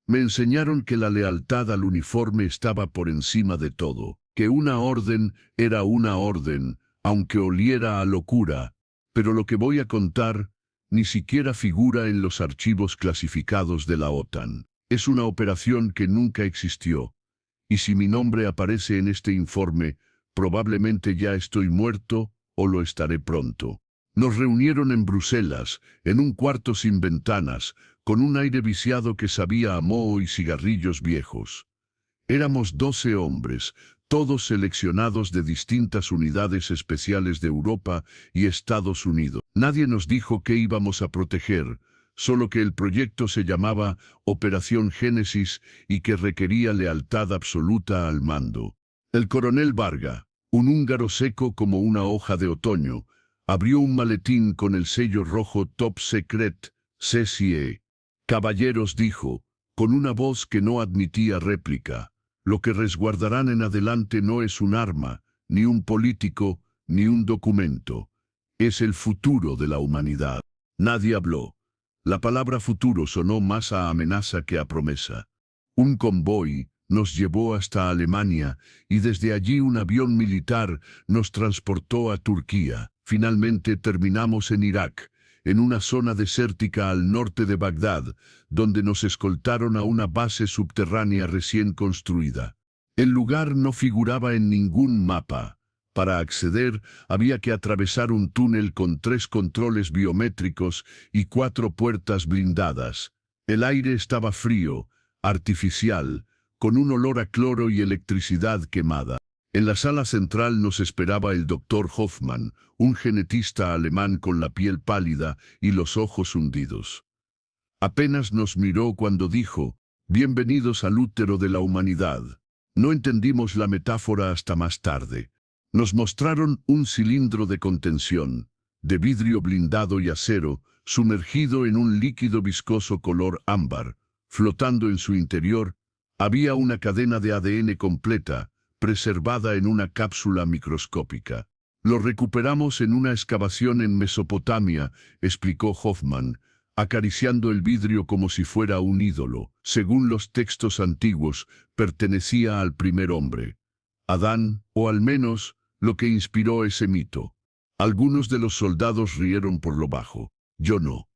Me enseñaron que la lealtad al uniforme estaba por encima de todo, que una orden era una orden, aunque oliera a locura, pero lo que voy a contar ni siquiera figura en los archivos clasificados de la OTAN. Es una operación que nunca existió, y si mi nombre aparece en este informe, probablemente ya estoy muerto o lo estaré pronto. Nos reunieron en Bruselas, en un cuarto sin ventanas, con un aire viciado que sabía a moho y cigarrillos viejos. Éramos 12 hombres, todos seleccionados de distintas unidades especiales de Europa y Estados Unidos. Nadie nos dijo qué íbamos a proteger, solo que el proyecto se llamaba Operación Génesis y que requería lealtad absoluta al mando. El coronel Varga, un húngaro seco como una hoja de otoño, abrió un maletín con el sello rojo Top Secret, CCE. Caballeros, dijo, con una voz que no admitía réplica, lo que resguardarán en adelante no es un arma, ni un político, ni un documento. Es el futuro de la humanidad. Nadie habló. La palabra futuro sonó más a amenaza que a promesa. Un convoy nos llevó hasta Alemania y desde allí un avión militar nos transportó a Turquía. Finalmente terminamos en Irak, en una zona desértica al norte de Bagdad, donde nos escoltaron a una base subterránea recién construida. El lugar no figuraba en ningún mapa. Para acceder había que atravesar un túnel con 3 controles biométricos y 4 puertas blindadas. El aire estaba frío, artificial, con un olor a cloro y electricidad quemada. En la sala central nos esperaba el doctor Hoffmann, un genetista alemán con la piel pálida y los ojos hundidos. Apenas nos miró cuando dijo, «Bienvenidos al útero de la humanidad». No entendimos la metáfora hasta más tarde. Nos mostraron un cilindro de contención, de vidrio blindado y acero, sumergido en un líquido viscoso color ámbar. Flotando en su interior, había una cadena de ADN completa, preservada en una cápsula microscópica. Lo recuperamos en una excavación en Mesopotamia, explicó Hoffmann, acariciando el vidrio como si fuera un ídolo. Según los textos antiguos, pertenecía al primer hombre, Adán, o al menos lo que inspiró ese mito. Algunos de los soldados rieron por lo bajo. Yo no.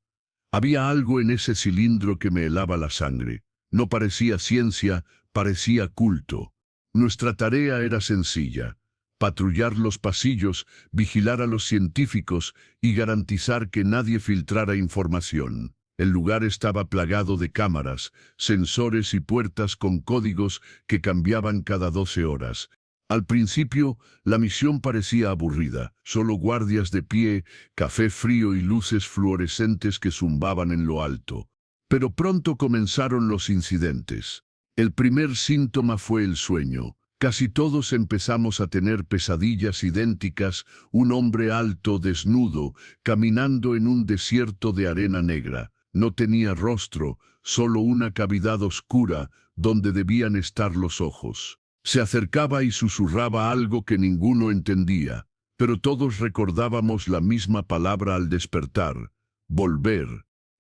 Había algo en ese cilindro que me helaba la sangre. No parecía ciencia, parecía culto. Nuestra tarea era sencilla: patrullar los pasillos, vigilar a los científicos y garantizar que nadie filtrara información. El lugar estaba plagado de cámaras, sensores y puertas con códigos que cambiaban cada 12 horas. Al principio, la misión parecía aburrida, solo guardias de pie, café frío y luces fluorescentes que zumbaban en lo alto. Pero pronto comenzaron los incidentes. El primer síntoma fue el sueño. Casi todos empezamos a tener pesadillas idénticas: un hombre alto, desnudo, caminando en un desierto de arena negra. No tenía rostro, solo una cavidad oscura donde debían estar los ojos. Se acercaba y susurraba algo que ninguno entendía, pero todos recordábamos la misma palabra al despertar: volver.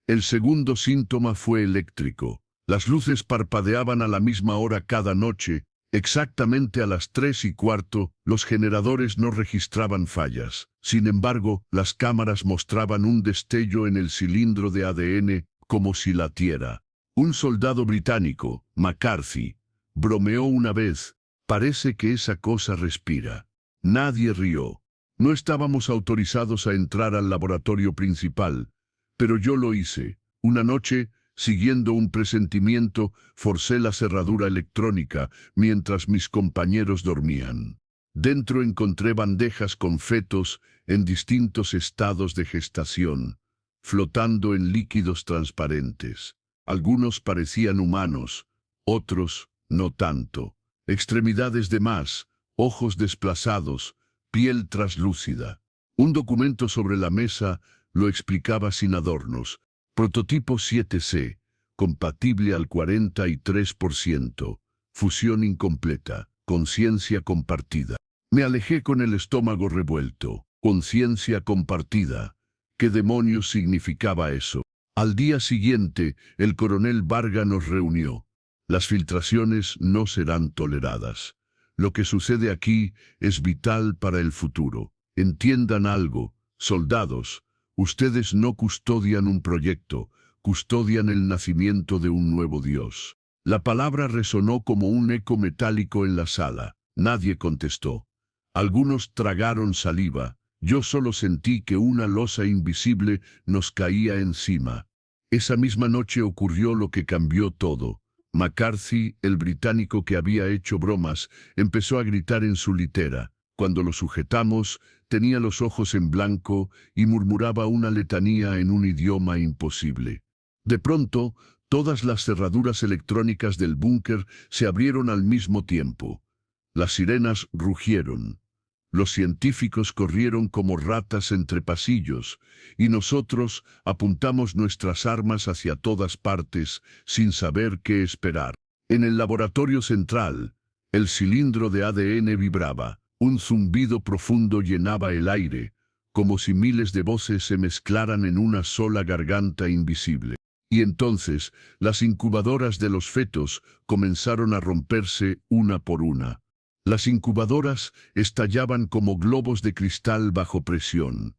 El segundo síntoma fue eléctrico. Las luces parpadeaban a la misma hora cada noche. Exactamente a las 3:15, los generadores no registraban fallas. Sin embargo, las cámaras mostraban un destello en el cilindro de ADN, como si latiera. Un soldado británico, McCarthy, bromeó una vez: «Parece que esa cosa respira». Nadie rió. No estábamos autorizados a entrar al laboratorio principal, pero yo lo hice. Una noche, siguiendo un presentimiento, forcé la cerradura electrónica mientras mis compañeros dormían. Dentro encontré bandejas con fetos en distintos estados de gestación, flotando en líquidos transparentes. Algunos parecían humanos, otros no tanto. Extremidades de más, ojos desplazados, piel traslúcida. Un documento sobre la mesa lo explicaba sin adornos. Prototipo 7C, compatible al 43%, fusión incompleta, conciencia compartida. Me alejé con el estómago revuelto. Conciencia compartida. ¿Qué demonios significaba eso? Al día siguiente, el coronel Varga nos reunió. Las filtraciones no serán toleradas. Lo que sucede aquí es vital para el futuro. Entiendan algo, soldados. Ustedes no custodian un proyecto, custodian el nacimiento de un nuevo Dios. La palabra resonó como un eco metálico en la sala. Nadie contestó. Algunos tragaron saliva. Yo solo sentí que una losa invisible nos caía encima. Esa misma noche ocurrió lo que cambió todo. McCarthy, el británico que había hecho bromas, empezó a gritar en su litera. Cuando lo sujetamos, tenía los ojos en blanco y murmuraba una letanía en un idioma imposible. De pronto, todas las cerraduras electrónicas del búnker se abrieron al mismo tiempo. Las sirenas rugieron. Los científicos corrieron como ratas entre pasillos, y nosotros apuntamos nuestras armas hacia todas partes, sin saber qué esperar. En el laboratorio central, el cilindro de ADN vibraba. Un zumbido profundo llenaba el aire, como si miles de voces se mezclaran en una sola garganta invisible. Y entonces, las incubadoras de los fetos comenzaron a romperse una por una. Las incubadoras estallaban como globos de cristal bajo presión.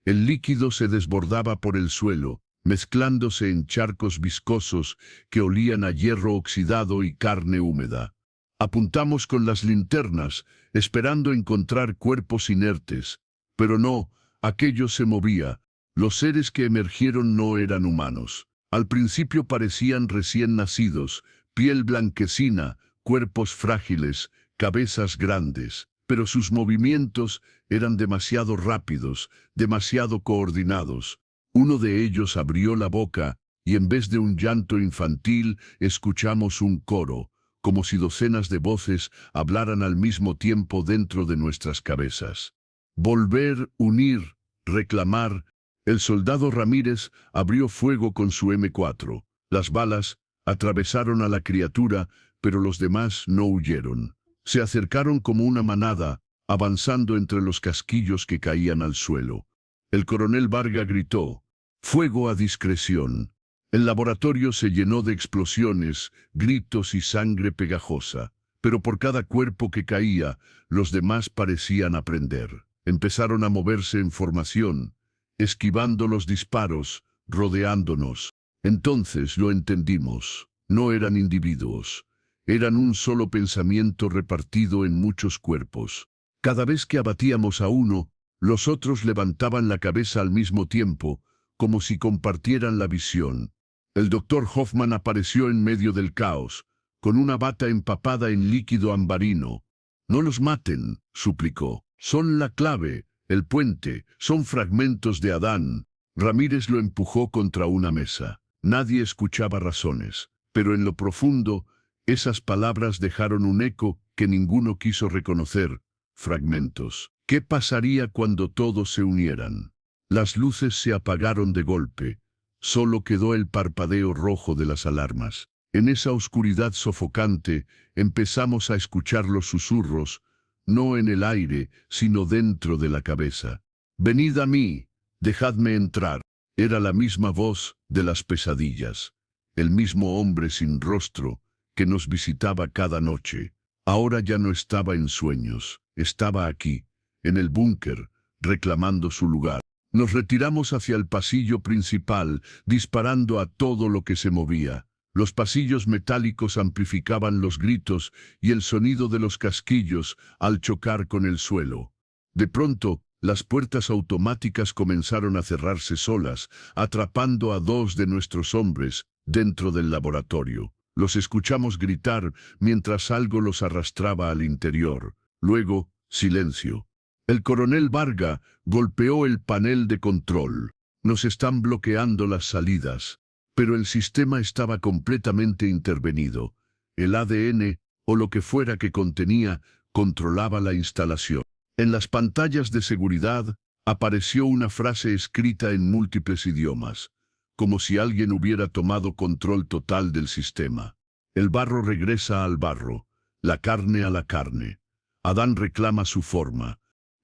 El líquido se desbordaba por el suelo, mezclándose en charcos viscosos que olían a hierro oxidado y carne húmeda. Apuntamos con las linternas, esperando encontrar cuerpos inertes. Pero no, aquello se movía. Los seres que emergieron no eran humanos. Al principio parecían recién nacidos, piel blanquecina, cuerpos frágiles, cabezas grandes, pero sus movimientos eran demasiado rápidos, demasiado coordinados. Uno de ellos abrió la boca y en vez de un llanto infantil escuchamos un coro, como si docenas de voces hablaran al mismo tiempo dentro de nuestras cabezas. Volver, unir, reclamar. El soldado Ramírez abrió fuego con su M4. Las balas atravesaron a la criatura, pero los demás no huyeron. Se acercaron como una manada, avanzando entre los casquillos que caían al suelo. El coronel Varga gritó: «Fuego a discreción». El laboratorio se llenó de explosiones, gritos y sangre pegajosa. Pero por cada cuerpo que caía, los demás parecían aprender. Empezaron a moverse en formación, esquivando los disparos, rodeándonos. Entonces lo entendimos. No eran individuos. Eran un solo pensamiento repartido en muchos cuerpos. Cada vez que abatíamos a uno, los otros levantaban la cabeza al mismo tiempo, como si compartieran la visión. El doctor Hoffman apareció en medio del caos, con una bata empapada en líquido ambarino. «No los maten», suplicó. «Son la clave, el puente, son fragmentos de Adán». Ramírez lo empujó contra una mesa. Nadie escuchaba razones, pero en lo profundo, esas palabras dejaron un eco que ninguno quiso reconocer. Fragmentos. ¿Qué pasaría cuando todos se unieran? Las luces se apagaron de golpe. Solo quedó el parpadeo rojo de las alarmas. En esa oscuridad sofocante, empezamos a escuchar los susurros, no en el aire, sino dentro de la cabeza. «Venid a mí, dejadme entrar». Era la misma voz de las pesadillas. El mismo hombre sin rostro, que nos visitaba cada noche. Ahora ya no estaba en sueños, estaba aquí, en el búnker, reclamando su lugar. Nos retiramos hacia el pasillo principal, disparando a todo lo que se movía. Los pasillos metálicos amplificaban los gritos y el sonido de los casquillos al chocar con el suelo. De pronto, las puertas automáticas comenzaron a cerrarse solas, atrapando a 2 de nuestros hombres dentro del laboratorio. Los escuchamos gritar mientras algo los arrastraba al interior. Luego, silencio. El coronel Varga golpeó el panel de control. «Nos están bloqueando las salidas». Pero el sistema estaba completamente intervenido. El ADN, o lo que fuera que contenía, controlaba la instalación. En las pantallas de seguridad apareció una frase escrita en múltiples idiomas, como si alguien hubiera tomado control total del sistema. El barro regresa al barro, la carne a la carne. Adán reclama su forma.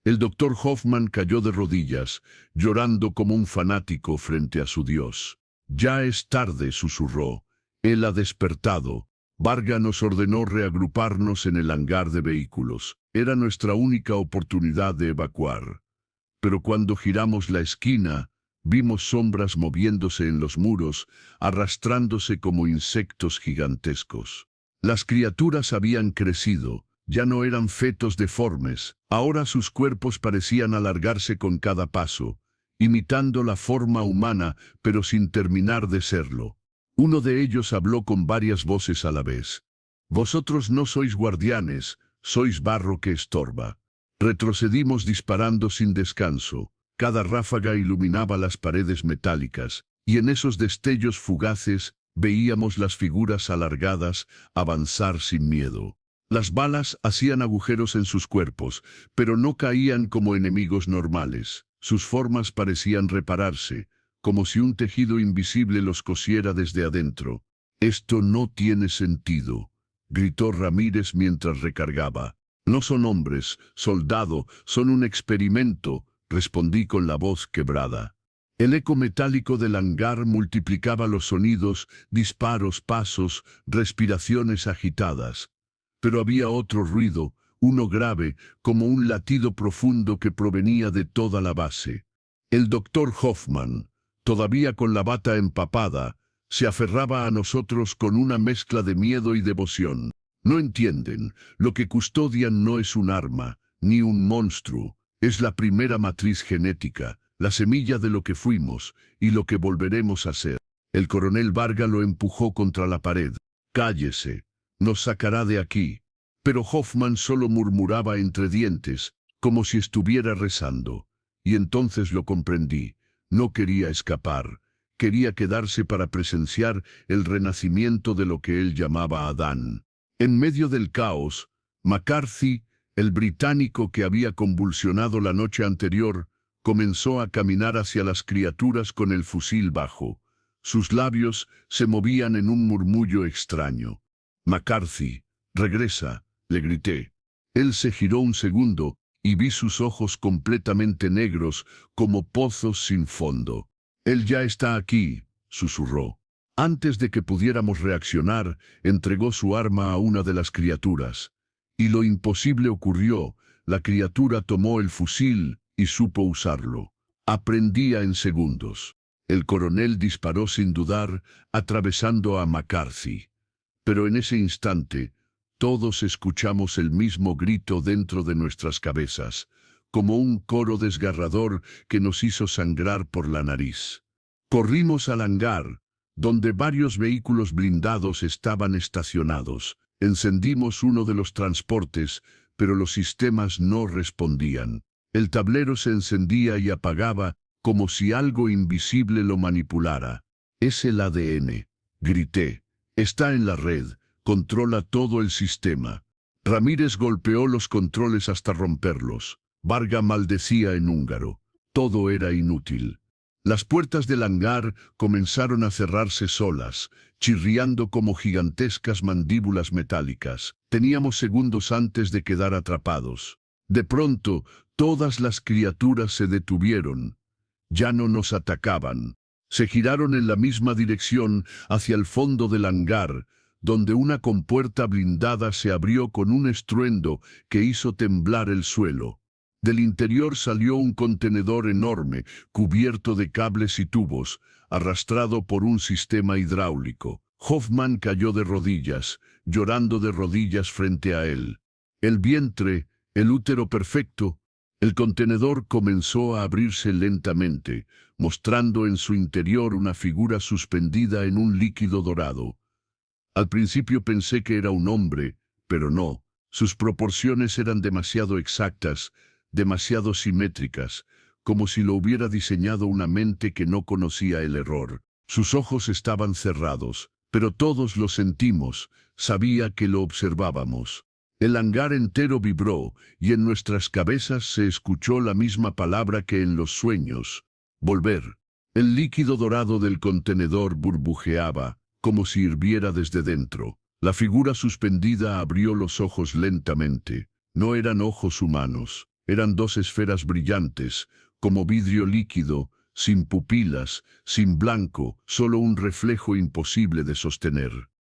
El doctor Hoffman cayó de rodillas, llorando como un fanático frente a su Dios. Ya es tarde, susurró. Él ha despertado. Varga nos ordenó reagruparnos en el hangar de vehículos. Era nuestra única oportunidad de evacuar. Pero cuando giramos la esquina, vimos sombras moviéndose en los muros, arrastrándose como insectos gigantescos. Las criaturas habían crecido, ya no eran fetos deformes, ahora sus cuerpos parecían alargarse con cada paso, imitando la forma humana, pero sin terminar de serlo. Uno de ellos habló con varias voces a la vez. Vosotros no sois guardianes, sois barro que estorba. Retrocedimos disparando sin descanso. Cada ráfaga iluminaba las paredes metálicas, y en esos destellos fugaces veíamos las figuras alargadas avanzar sin miedo. Las balas hacían agujeros en sus cuerpos, pero no caían como enemigos normales. Sus formas parecían repararse, como si un tejido invisible los cosiera desde adentro. «Esto no tiene sentido», gritó Ramírez mientras recargaba. «No son hombres, soldado, son un experimento», respondí con la voz quebrada. El eco metálico del hangar multiplicaba los sonidos, disparos, pasos, respiraciones agitadas. Pero había otro ruido, uno grave, como un latido profundo que provenía de toda la base. El doctor Hoffman, todavía con la bata empapada, se aferraba a nosotros con una mezcla de miedo y devoción. No entienden, lo que custodian no es un arma, ni un monstruo, es la primera matriz genética, la semilla de lo que fuimos y lo que volveremos a ser. El coronel Varga lo empujó contra la pared. «Cállese, nos sacará de aquí». Pero Hoffman solo murmuraba entre dientes, como si estuviera rezando. Y entonces lo comprendí. No quería escapar. Quería quedarse para presenciar el renacimiento de lo que él llamaba Adán. En medio del caos, McCarthy, el británico que había convulsionado la noche anterior, comenzó a caminar hacia las criaturas con el fusil bajo. Sus labios se movían en un murmullo extraño. «McCarthy, regresa», le grité. Él se giró un segundo y vi sus ojos completamente negros, como pozos sin fondo. «Él ya está aquí», susurró. Antes de que pudiéramos reaccionar, entregó su arma a una de las criaturas. Y lo imposible ocurrió. La criatura tomó el fusil y supo usarlo. Aprendía en segundos. El coronel disparó sin dudar, atravesando a McCarthy. Pero en ese instante, todos escuchamos el mismo grito dentro de nuestras cabezas, como un coro desgarrador que nos hizo sangrar por la nariz. Corrimos al hangar, donde varios vehículos blindados estaban estacionados. Encendimos uno de los transportes, pero los sistemas no respondían. El tablero se encendía y apagaba, como si algo invisible lo manipulara. «Es el ADN», grité. «Está en la red. Controla todo el sistema». Ramírez golpeó los controles hasta romperlos. Varga maldecía en húngaro. Todo era inútil. Las puertas del hangar comenzaron a cerrarse solas, chirriando como gigantescas mandíbulas metálicas. Teníamos segundos antes de quedar atrapados. De pronto, todas las criaturas se detuvieron. Ya no nos atacaban. Se giraron en la misma dirección hacia el fondo del hangar, donde una compuerta blindada se abrió con un estruendo que hizo temblar el suelo. Del interior salió un contenedor enorme, cubierto de cables y tubos, arrastrado por un sistema hidráulico. Hoffman cayó de rodillas, llorando de rodillas frente a él. El vientre, el útero perfecto. El contenedor comenzó a abrirse lentamente, mostrando en su interior una figura suspendida en un líquido dorado. Al principio pensé que era un hombre, pero no. Sus proporciones eran demasiado exactas, demasiado simétricas, como si lo hubiera diseñado una mente que no conocía el error. Sus ojos estaban cerrados, pero todos lo sentimos, sabía que lo observábamos. El hangar entero vibró, y en nuestras cabezas se escuchó la misma palabra que en los sueños: volver. El líquido dorado del contenedor burbujeaba, como si hirviera desde dentro. La figura suspendida abrió los ojos lentamente. No eran ojos humanos, eran dos esferas brillantes, como vidrio líquido, sin pupilas, sin blanco, solo un reflejo imposible de sostener.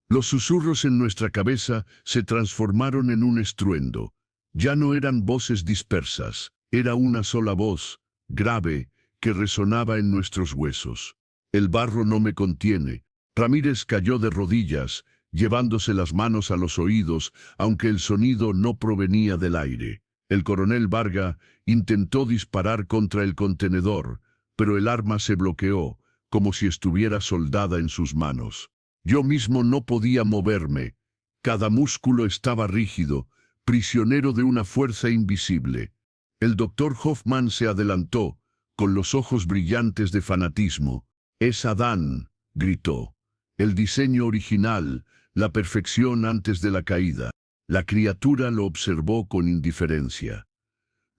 Los susurros en nuestra cabeza se transformaron en un estruendo. Ya no eran voces dispersas, era una sola voz, grave, que resonaba en nuestros huesos. El barro no me contiene. Ramírez cayó de rodillas, llevándose las manos a los oídos, aunque el sonido no provenía del aire. El coronel Varga intentó disparar contra el contenedor, pero el arma se bloqueó, como si estuviera soldada en sus manos. Yo mismo no podía moverme. Cada músculo estaba rígido, prisionero de una fuerza invisible. El doctor Hoffman se adelantó, con los ojos brillantes de fanatismo. «Es Adán», gritó. «El diseño original, la perfección antes de la caída». La criatura lo observó con indiferencia.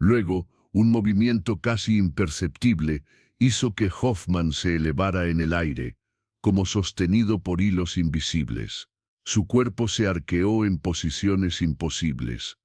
Luego, un movimiento casi imperceptible hizo que Hoffman se elevara en el aire, como sostenido por hilos invisibles. Su cuerpo se arqueó en posiciones imposibles.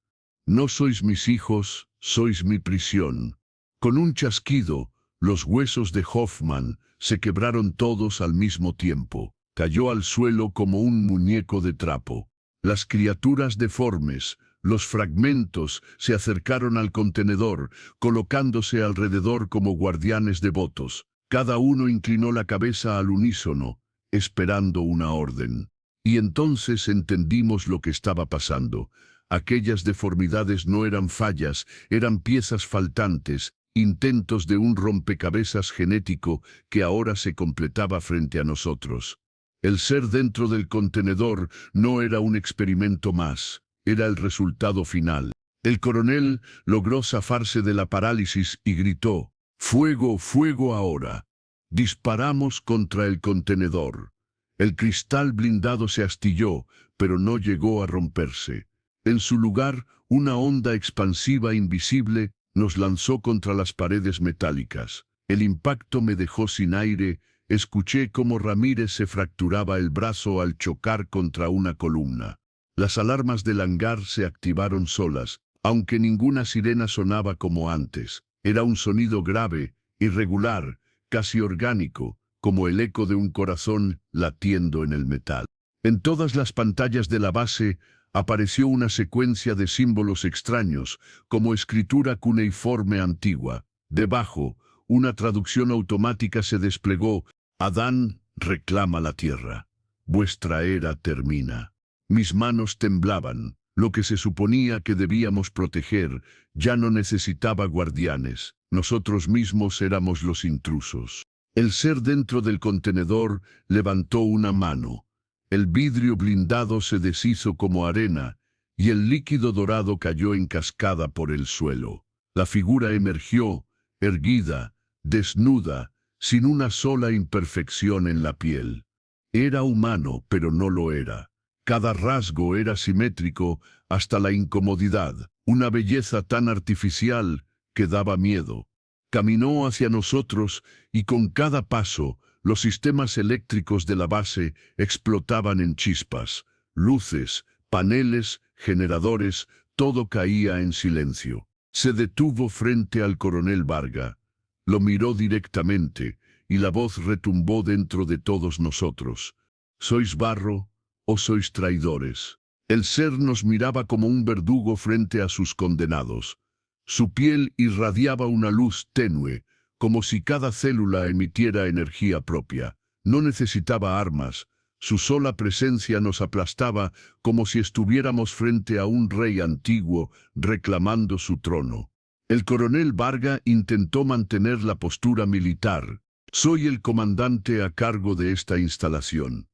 «No sois mis hijos, sois mi prisión». Con un chasquido, los huesos de Hoffman se quebraron todos al mismo tiempo. Cayó al suelo como un muñeco de trapo. Las criaturas deformes, los fragmentos, se acercaron al contenedor, colocándose alrededor como guardianes devotos. Cada uno inclinó la cabeza al unísono, esperando una orden. Y entonces entendimos lo que estaba pasando. Aquellas deformidades no eran fallas, eran piezas faltantes, intentos de un rompecabezas genético que ahora se completaba frente a nosotros. El ser dentro del contenedor no era un experimento más, era el resultado final. El coronel logró zafarse de la parálisis y gritó: «¡Fuego, fuego ahora!». Disparamos contra el contenedor. El cristal blindado se astilló, pero no llegó a romperse. En su lugar, una onda expansiva invisible nos lanzó contra las paredes metálicas. El impacto me dejó sin aire. Escuché cómo Ramírez se fracturaba el brazo al chocar contra una columna. Las alarmas del hangar se activaron solas, aunque ninguna sirena sonaba como antes. Era un sonido grave, irregular, casi orgánico, como el eco de un corazón latiendo en el metal. En todas las pantallas de la base apareció una secuencia de símbolos extraños, como escritura cuneiforme antigua. Debajo, una traducción automática se desplegó: «Adán reclama la tierra. Vuestra era termina». Mis manos temblaban. Lo que se suponía que debíamos proteger ya no necesitaba guardianes. Nosotros mismos éramos los intrusos. El ser dentro del contenedor levantó una mano. El vidrio blindado se deshizo como arena y el líquido dorado cayó en cascada por el suelo. La figura emergió, erguida, desnuda, sin una sola imperfección en la piel. Era humano, pero no lo era. Cada rasgo era simétrico hasta la incomodidad, una belleza tan artificial que daba miedo. Caminó hacia nosotros y con cada paso los sistemas eléctricos de la base explotaban en chispas. Luces, paneles, generadores, todo caía en silencio. Se detuvo frente al coronel Varga. Lo miró directamente y la voz retumbó dentro de todos nosotros. «¿Sois barro o sois traidores?». El ser nos miraba como un verdugo frente a sus condenados. Su piel irradiaba una luz tenue, como si cada célula emitiera energía propia. No necesitaba armas. Su sola presencia nos aplastaba como si estuviéramos frente a un rey antiguo reclamando su trono. El coronel Varga intentó mantener la postura militar. «Soy el comandante a cargo de esta instalación.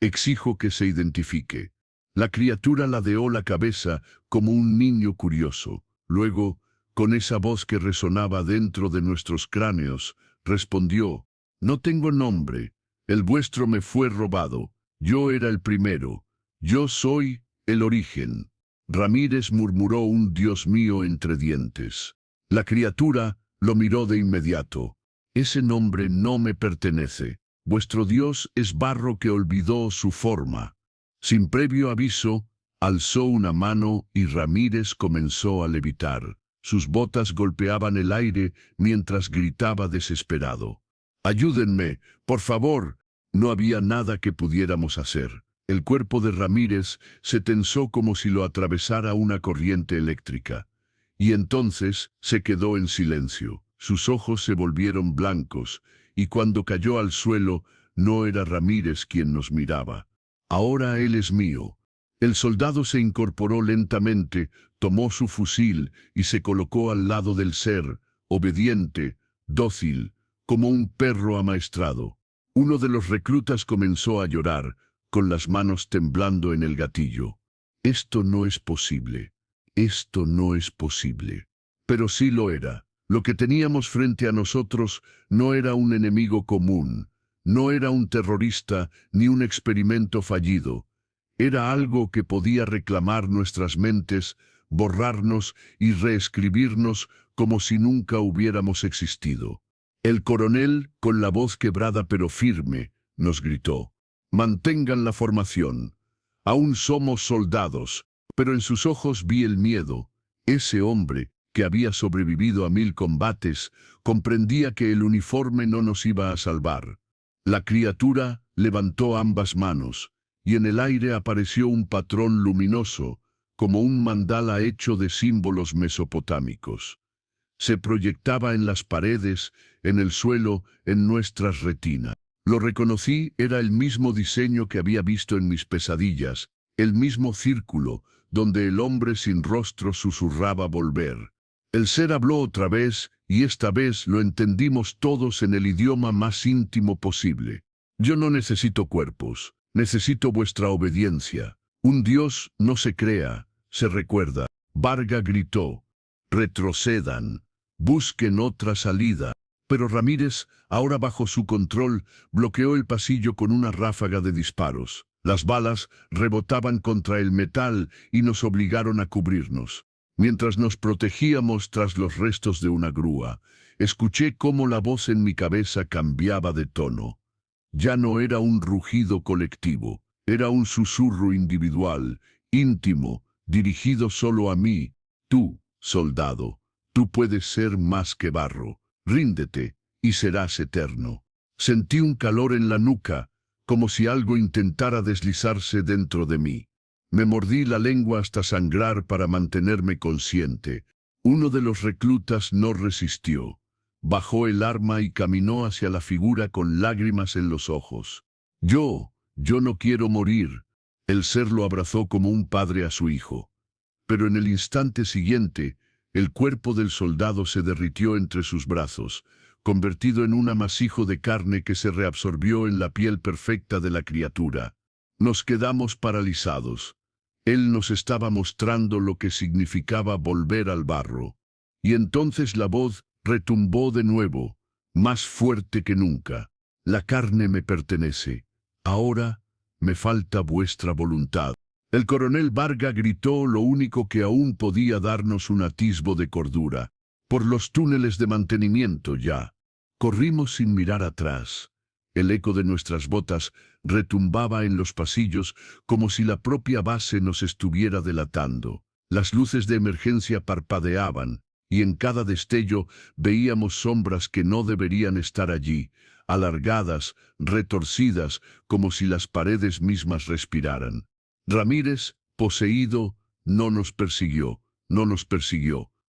Exijo que se identifique». La criatura ladeó la cabeza como un niño curioso. Luego, con esa voz que resonaba dentro de nuestros cráneos, respondió: «No tengo nombre. El vuestro me fue robado. Yo era el primero. Yo soy el origen». Ramírez murmuró un «Dios mío» entre dientes. La criatura lo miró de inmediato. «Ese nombre no me pertenece. Vuestro Dios es barro que olvidó su forma». Sin previo aviso, alzó una mano y Ramírez comenzó a levitar. Sus botas golpeaban el aire mientras gritaba desesperado: Ayúdenme, por favor. No había nada que pudiéramos hacer. El cuerpo de Ramírez se tensó como si lo atravesara una corriente eléctrica. Y entonces se quedó en silencio. Sus ojos se volvieron blancos, y cuando cayó al suelo, no era Ramírez quien nos miraba. Ahora él es mío. El soldado se incorporó lentamente, tomó su fusil y se colocó al lado del ser, obediente, dócil, como un perro amaestrado. Uno de los reclutas comenzó a llorar, con las manos temblando en el gatillo. Esto no es posible. Esto no es posible. Pero sí lo era. Lo que teníamos frente a nosotros no era un enemigo común, no era un terrorista ni un experimento fallido. Era algo que podía reclamar nuestras mentes, borrarnos y reescribirnos como si nunca hubiéramos existido. El coronel, con la voz quebrada pero firme, nos gritó: «Mantengan la formación. Aún somos soldados». Pero en sus ojos vi el miedo. Ese hombre, que había sobrevivido a 1000 combates, comprendía que el uniforme no nos iba a salvar. La criatura levantó ambas manos, y en el aire apareció un patrón luminoso, como un mandala hecho de símbolos mesopotámicos. Se proyectaba en las paredes, en el suelo, en nuestras retinas. Lo reconocí, era el mismo diseño que había visto en mis pesadillas, el mismo círculo, donde el hombre sin rostro susurraba volver. El ser habló otra vez, y esta vez lo entendimos todos en el idioma más íntimo posible. «Yo no necesito cuerpos, necesito vuestra obediencia. Un dios no se crea, se recuerda». Varga gritó: «Retrocedan, busquen otra salida». Pero Ramírez, ahora bajo su control, bloqueó el pasillo con una ráfaga de disparos. Las balas rebotaban contra el metal y nos obligaron a cubrirnos. Mientras nos protegíamos tras los restos de una grúa, escuché cómo la voz en mi cabeza cambiaba de tono. Ya no era un rugido colectivo, era un susurro individual, íntimo, dirigido solo a mí. «Tú, soldado, tú puedes ser más que barro. Ríndete, y serás eterno». Sentí un calor en la nuca, como si algo intentara deslizarse dentro de mí. Me mordí la lengua hasta sangrar para mantenerme consciente. Uno de los reclutas no resistió. Bajó el arma y caminó hacia la figura con lágrimas en los ojos. Yo no quiero morir». El ser lo abrazó como un padre a su hijo. Pero en el instante siguiente, el cuerpo del soldado se derritió entre sus brazos, convertido en un amasijo de carne que se reabsorbió en la piel perfecta de la criatura. Nos quedamos paralizados. Él nos estaba mostrando lo que significaba volver al barro. Y entonces la voz retumbó de nuevo, más fuerte que nunca. «La carne me pertenece. Ahora me falta vuestra voluntad». El coronel Varga gritó lo único que aún podía darnos un atisbo de cordura. «Por los túneles de mantenimiento ya». Corrimos sin mirar atrás. El eco de nuestras botas retumbaba en los pasillos como si la propia base nos estuviera delatando. Las luces de emergencia parpadeaban, y en cada destello veíamos sombras que no deberían estar allí, alargadas, retorcidas, como si las paredes mismas respiraran. Ramírez, poseído, no nos persiguió,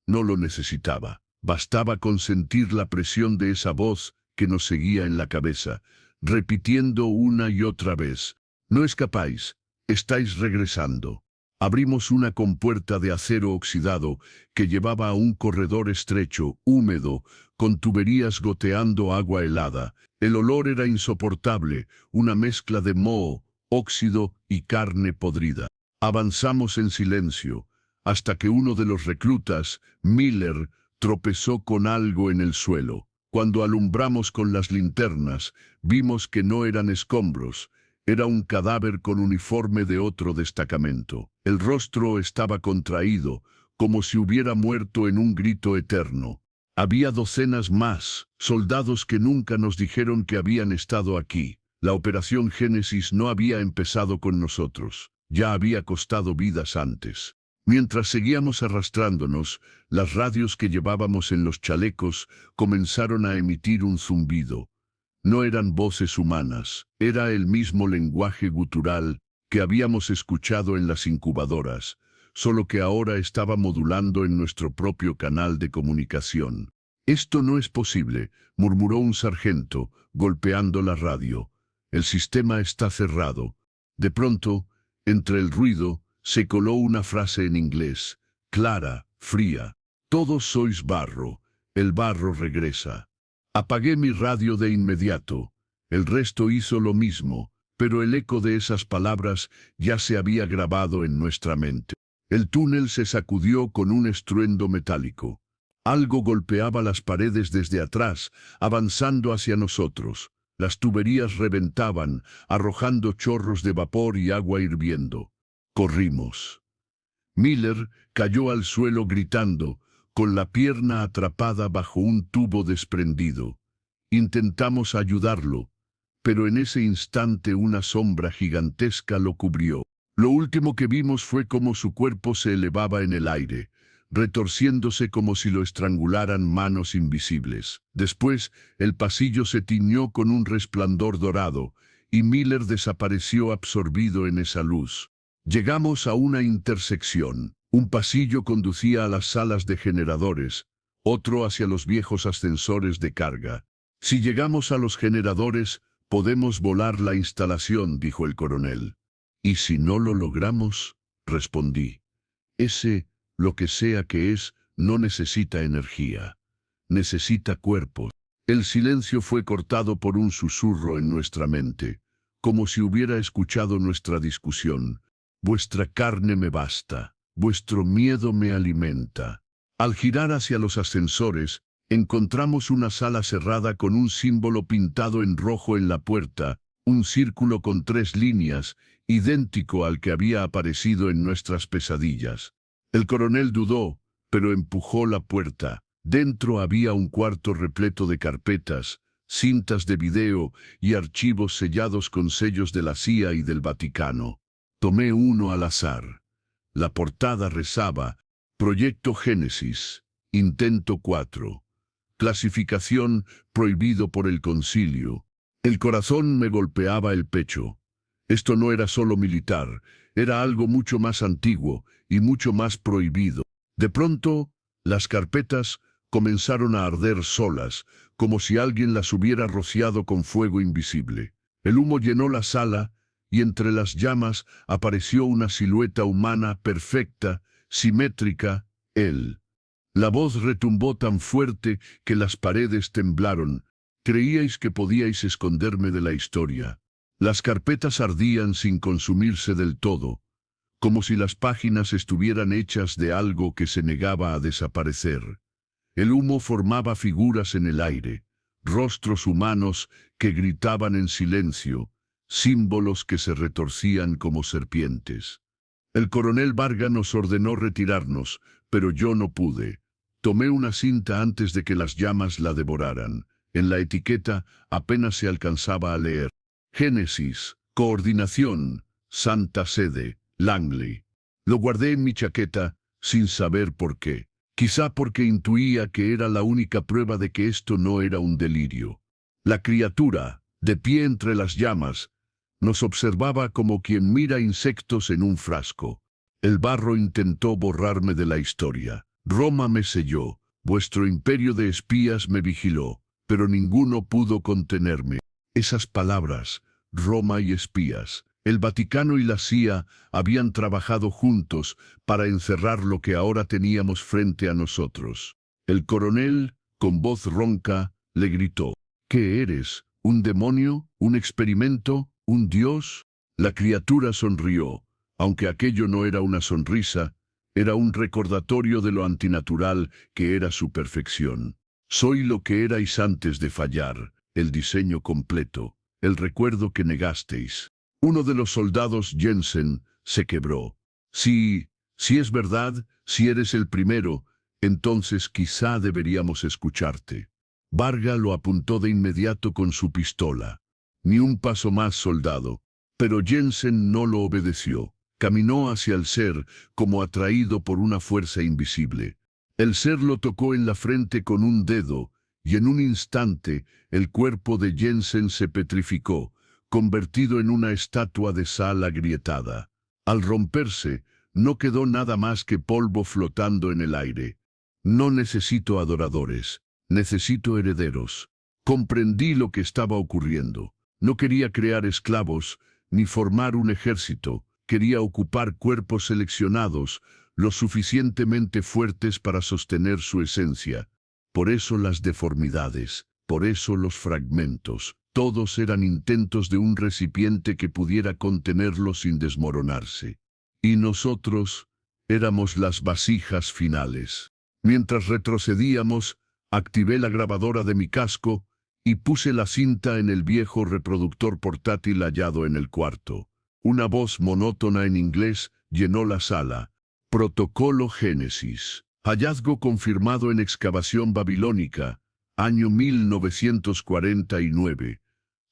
no lo necesitaba. Bastaba con sentir la presión de esa voz que nos seguía en la cabeza, repitiendo una y otra vez: «No escapáis, estáis regresando». Abrimos una compuerta de acero oxidado que llevaba a un corredor estrecho, húmedo, con tuberías goteando agua helada. El olor era insoportable, una mezcla de moho, óxido y carne podrida. Avanzamos en silencio, hasta que uno de los reclutas, Miller, tropezó con algo en el suelo. Cuando alumbramos con las linternas, vimos que no eran escombros, era un cadáver con uniforme de otro destacamento. El rostro estaba contraído, como si hubiera muerto en un grito eterno. Había docenas más, soldados que nunca nos dijeron que habían estado aquí. La operación Génesis no había empezado con nosotros, ya había costado vidas antes. Mientras seguíamos arrastrándonos, las radios que llevábamos en los chalecos comenzaron a emitir un zumbido. No eran voces humanas, era el mismo lenguaje gutural que habíamos escuchado en las incubadoras, solo que ahora estaba modulando en nuestro propio canal de comunicación. «Esto no es posible», murmuró un sargento, golpeando la radio. «El sistema está cerrado». De pronto, entre el ruido, se coló una frase en inglés, clara, fría. «Todos sois barro, el barro regresa». Apagué mi radio de inmediato. El resto hizo lo mismo, pero el eco de esas palabras ya se había grabado en nuestra mente. El túnel se sacudió con un estruendo metálico. Algo golpeaba las paredes desde atrás, avanzando hacia nosotros. Las tuberías reventaban, arrojando chorros de vapor y agua hirviendo. Corrimos. Miller cayó al suelo gritando, con la pierna atrapada bajo un tubo desprendido. Intentamos ayudarlo, pero en ese instante una sombra gigantesca lo cubrió. Lo último que vimos fue cómo su cuerpo se elevaba en el aire, retorciéndose como si lo estrangularan manos invisibles. Después, el pasillo se tiñó con un resplandor dorado, y Miller desapareció absorbido en esa luz. Llegamos a una intersección. Un pasillo conducía a las salas de generadores, otro hacia los viejos ascensores de carga. «Si llegamos a los generadores, podemos volar la instalación», dijo el coronel. «¿Y si no lo logramos?», respondí. «Ese, lo que sea que es, no necesita energía. Necesita cuerpos». El silencio fue cortado por un susurro en nuestra mente, como si hubiera escuchado nuestra discusión. «Vuestra carne me basta. Vuestro miedo me alimenta». Al girar hacia los ascensores, encontramos una sala cerrada con un símbolo pintado en rojo en la puerta, un círculo con 3 líneas, idéntico al que había aparecido en nuestras pesadillas. El coronel dudó, pero empujó la puerta. Dentro había un cuarto repleto de carpetas, cintas de video y archivos sellados con sellos de la CIA y del Vaticano. Tomé uno al azar. La portada rezaba: Proyecto Génesis, Intento 4. Clasificación: prohibido por el concilio. El corazón me golpeaba el pecho. Esto no era solo militar, era algo mucho más antiguo y mucho más prohibido. De pronto, las carpetas comenzaron a arder solas, como si alguien las hubiera rociado con fuego invisible. El humo llenó la sala, y entre las llamas apareció una silueta humana perfecta, simétrica, él. La voz retumbó tan fuerte que las paredes temblaron. «Creíais que podíais esconderme de la historia». Las carpetas ardían sin consumirse del todo, como si las páginas estuvieran hechas de algo que se negaba a desaparecer. El humo formaba figuras en el aire, rostros humanos que gritaban en silencio, símbolos que se retorcían como serpientes. El coronel Varga nos ordenó retirarnos, pero yo no pude. Tomé una cinta antes de que las llamas la devoraran. En la etiqueta apenas se alcanzaba a leer: Génesis, Coordinación, Santa Sede, Langley. Lo guardé en mi chaqueta, sin saber por qué. Quizá porque intuía que era la única prueba de que esto no era un delirio. La criatura, de pie entre las llamas, nos observaba como quien mira insectos en un frasco. El barro intentó borrarme de la historia. Roma me selló, vuestro imperio de espías me vigiló, pero ninguno pudo contenerme. Esas palabras, Roma y espías, el Vaticano y la CIA habían trabajado juntos para encerrar lo que ahora teníamos frente a nosotros. El coronel, con voz ronca, le gritó: «¿Qué eres? ¿Un demonio? ¿Un experimento? ¿Un dios?». La criatura sonrió, aunque aquello no era una sonrisa, era un recordatorio de lo antinatural que era su perfección. «Soy lo que erais antes de fallar, el diseño completo, el recuerdo que negasteis». Uno de los soldados, Jensen, se quebró. Si es verdad, si eres el primero, entonces quizá deberíamos escucharte». Varga lo apuntó de inmediato con su pistola. «Ni un paso más, soldado». Pero Jensen no lo obedeció. Caminó hacia el ser, como atraído por una fuerza invisible. El ser lo tocó en la frente con un dedo, y en un instante el cuerpo de Jensen se petrificó, convertido en una estatua de sal agrietada. Al romperse, no quedó nada más que polvo flotando en el aire. No necesito adoradores, necesito herederos. Comprendí lo que estaba ocurriendo. No quería crear esclavos, ni formar un ejército. Quería ocupar cuerpos seleccionados, lo suficientemente fuertes para sostener su esencia. Por eso las deformidades, por eso los fragmentos. Todos eran intentos de un recipiente que pudiera contenerlo sin desmoronarse. Y nosotros éramos las vasijas finales. Mientras retrocedíamos, activé la grabadora de mi casco y puse la cinta en el viejo reproductor portátil hallado en el cuarto. Una voz monótona en inglés llenó la sala. Protocolo Génesis. Hallazgo confirmado en excavación babilónica. Año 1949.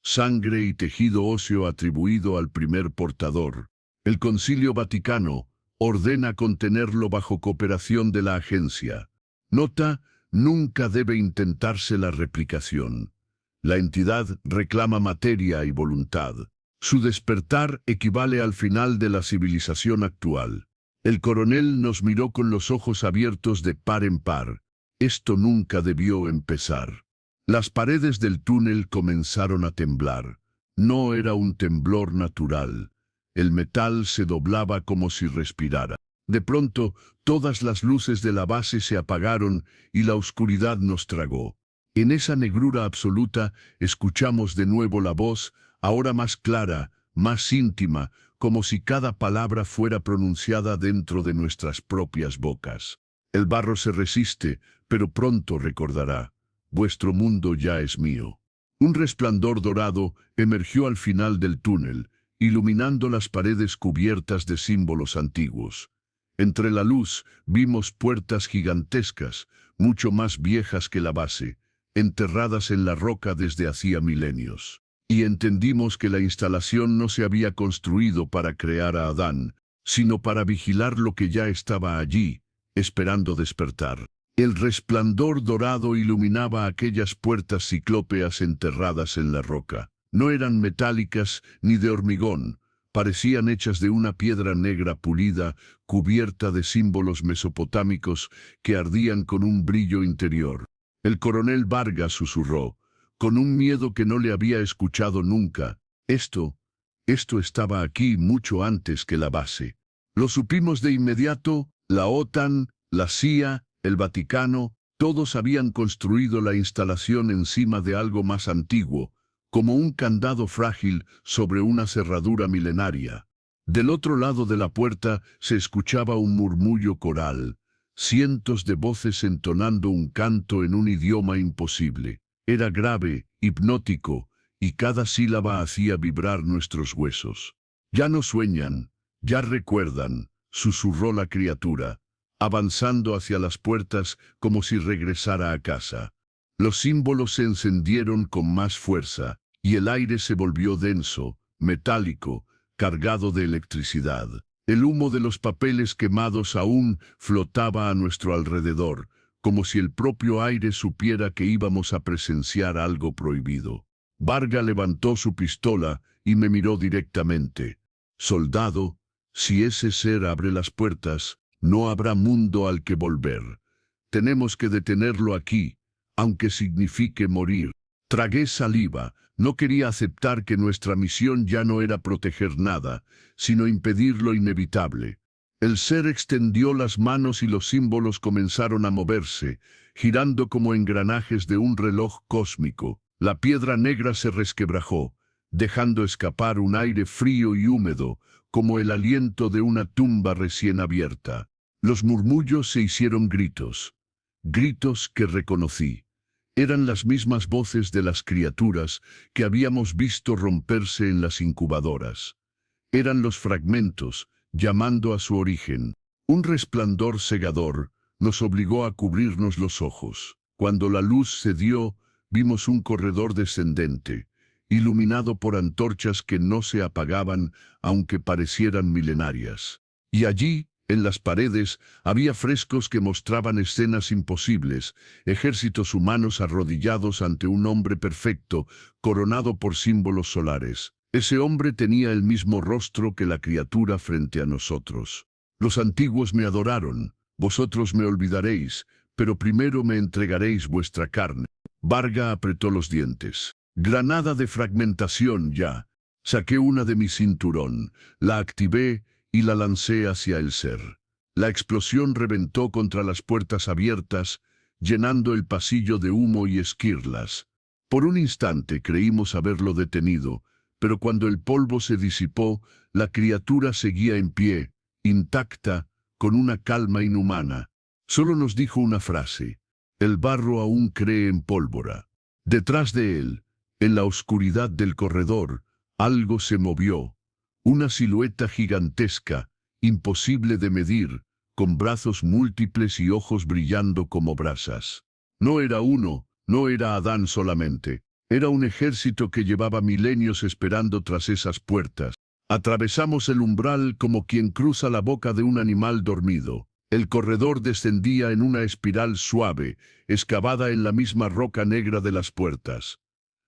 Sangre y tejido óseo atribuido al primer portador. El Concilio Vaticano ordena contenerlo bajo cooperación de la agencia. Nota: nunca debe intentarse la replicación. La entidad reclama materia y voluntad. Su despertar equivale al final de la civilización actual. El coronel nos miró con los ojos abiertos de par en par. Esto nunca debió empezar. Las paredes del túnel comenzaron a temblar. No era un temblor natural. El metal se doblaba como si respirara. De pronto, todas las luces de la base se apagaron y la oscuridad nos tragó. En esa negrura absoluta escuchamos de nuevo la voz, ahora más clara, más íntima, como si cada palabra fuera pronunciada dentro de nuestras propias bocas. El barro se resiste, pero pronto recordará. Vuestro mundo ya es mío. Un resplandor dorado emergió al final del túnel, iluminando las paredes cubiertas de símbolos antiguos. Entre la luz vimos puertas gigantescas, mucho más viejas que la base, enterradas en la roca desde hacía milenios. Y entendimos que la instalación no se había construido para crear a Adán, sino para vigilar lo que ya estaba allí, esperando despertar. El resplandor dorado iluminaba aquellas puertas ciclópeas enterradas en la roca. No eran metálicas ni de hormigón, parecían hechas de una piedra negra pulida, cubierta de símbolos mesopotámicos que ardían con un brillo interior. El coronel Vargas susurró, con un miedo que no le había escuchado nunca: Esto estaba aquí mucho antes que la base. Lo supimos de inmediato. La OTAN, la CIA, el Vaticano, todos habían construido la instalación encima de algo más antiguo, como un candado frágil sobre una cerradura milenaria. Del otro lado de la puerta se escuchaba un murmullo coral, cientos de voces entonando un canto en un idioma imposible. Era grave, hipnótico, y cada sílaba hacía vibrar nuestros huesos. «Ya no sueñan, ya recuerdan», susurró la criatura, avanzando hacia las puertas como si regresara a casa. Los símbolos se encendieron con más fuerza, y el aire se volvió denso, metálico, cargado de electricidad. El humo de los papeles quemados aún flotaba a nuestro alrededor, como si el propio aire supiera que íbamos a presenciar algo prohibido. Varga levantó su pistola y me miró directamente. «Soldado, si ese ser abre las puertas, no habrá mundo al que volver. Tenemos que detenerlo aquí, aunque signifique morir». Tragué saliva. No quería aceptar que nuestra misión ya no era proteger nada, sino impedir lo inevitable. El ser extendió las manos y los símbolos comenzaron a moverse, girando como engranajes de un reloj cósmico. La piedra negra se resquebrajó, dejando escapar un aire frío y húmedo, como el aliento de una tumba recién abierta. Los murmullos se hicieron gritos, gritos que reconocí. Eran las mismas voces de las criaturas que habíamos visto romperse en las incubadoras. Eran los fragmentos, llamando a su origen. Un resplandor cegador nos obligó a cubrirnos los ojos. Cuando la luz cedió, vimos un corredor descendente, iluminado por antorchas que no se apagaban aunque parecieran milenarias. Y allí, En las paredes había frescos que mostraban escenas imposibles, ejércitos humanos arrodillados ante un hombre perfecto, coronado por símbolos solares. Ese hombre tenía el mismo rostro que la criatura frente a nosotros. Los antiguos me adoraron, vosotros me olvidaréis, pero primero me entregaréis vuestra carne. Varga apretó los dientes. Granada de fragmentación ya. Saqué una de mi cinturón, la activé y la lancé hacia el ser. La explosión reventó contra las puertas abiertas, llenando el pasillo de humo y esquirlas. Por un instante creímos haberlo detenido, pero cuando el polvo se disipó, la criatura seguía en pie, intacta, con una calma inhumana. Solo nos dijo una frase: el barro aún cree en pólvora. Detrás de él, en la oscuridad del corredor, algo se movió. Una silueta gigantesca, imposible de medir, con brazos múltiples y ojos brillando como brasas. No era uno, no era Adán solamente. Era un ejército que llevaba milenios esperando tras esas puertas. Atravesamos el umbral como quien cruza la boca de un animal dormido. El corredor descendía en una espiral suave, excavada en la misma roca negra de las puertas.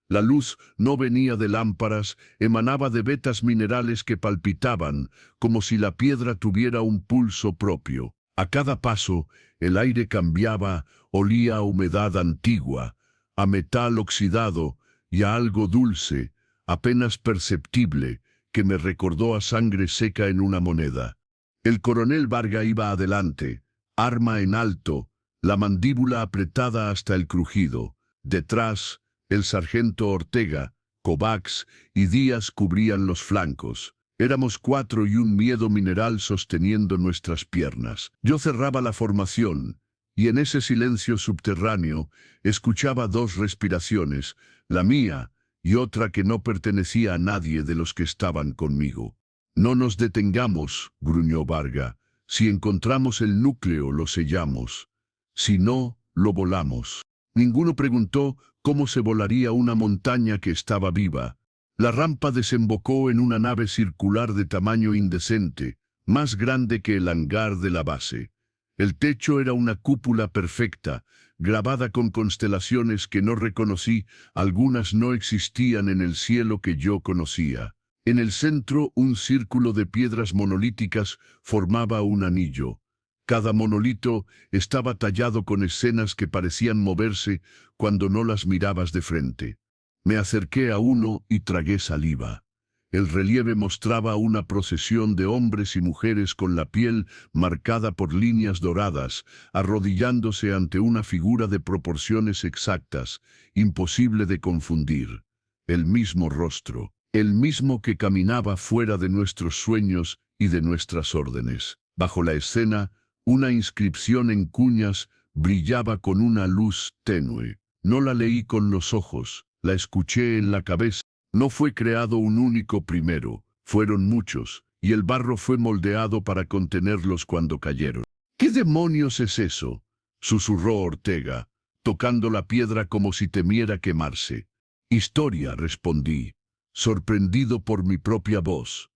La luz no venía de lámparas, emanaba de vetas minerales que palpitaban, como si la piedra tuviera un pulso propio. A cada paso, el aire cambiaba, olía a humedad antigua, a metal oxidado y a algo dulce, apenas perceptible, que me recordó a sangre seca en una moneda. El coronel Varga iba adelante, arma en alto, la mandíbula apretada hasta el crujido. Detrás, el sargento Ortega, Kovacs y Díaz cubrían los flancos. Éramos 4 y un miedo mineral sosteniendo nuestras piernas. Yo cerraba la formación, y en ese silencio subterráneo escuchaba 2 respiraciones, la mía y otra que no pertenecía a nadie de los que estaban conmigo. No nos detengamos, gruñó Varga. Si encontramos el núcleo, lo sellamos. Si no, lo volamos. Ninguno preguntó cómo se volaría una montaña que estaba viva. La rampa desembocó en una nave circular de tamaño indecente, más grande que el hangar de la base. El techo era una cúpula perfecta, grabada con constelaciones que no reconocí, algunas no existían en el cielo que yo conocía. En el centro, un círculo de piedras monolíticas formaba un anillo. Cada monolito estaba tallado con escenas que parecían moverse cuando no las mirabas de frente. Me acerqué a uno y tragué saliva. El relieve mostraba una procesión de hombres y mujeres con la piel marcada por líneas doradas, arrodillándose ante una figura de proporciones exactas, imposible de confundir. El mismo rostro, el mismo que caminaba fuera de nuestros sueños y de nuestras órdenes. Bajo la escena, una inscripción en cuñas brillaba con una luz tenue. No la leí con los ojos, la escuché en la cabeza. No fue creado un único primero, fueron muchos, y el barro fue moldeado para contenerlos cuando cayeron. ¿Qué demonios es eso?, susurró Ortega, tocando la piedra como si temiera quemarse. Historia, respondí, sorprendido por mi propia voz.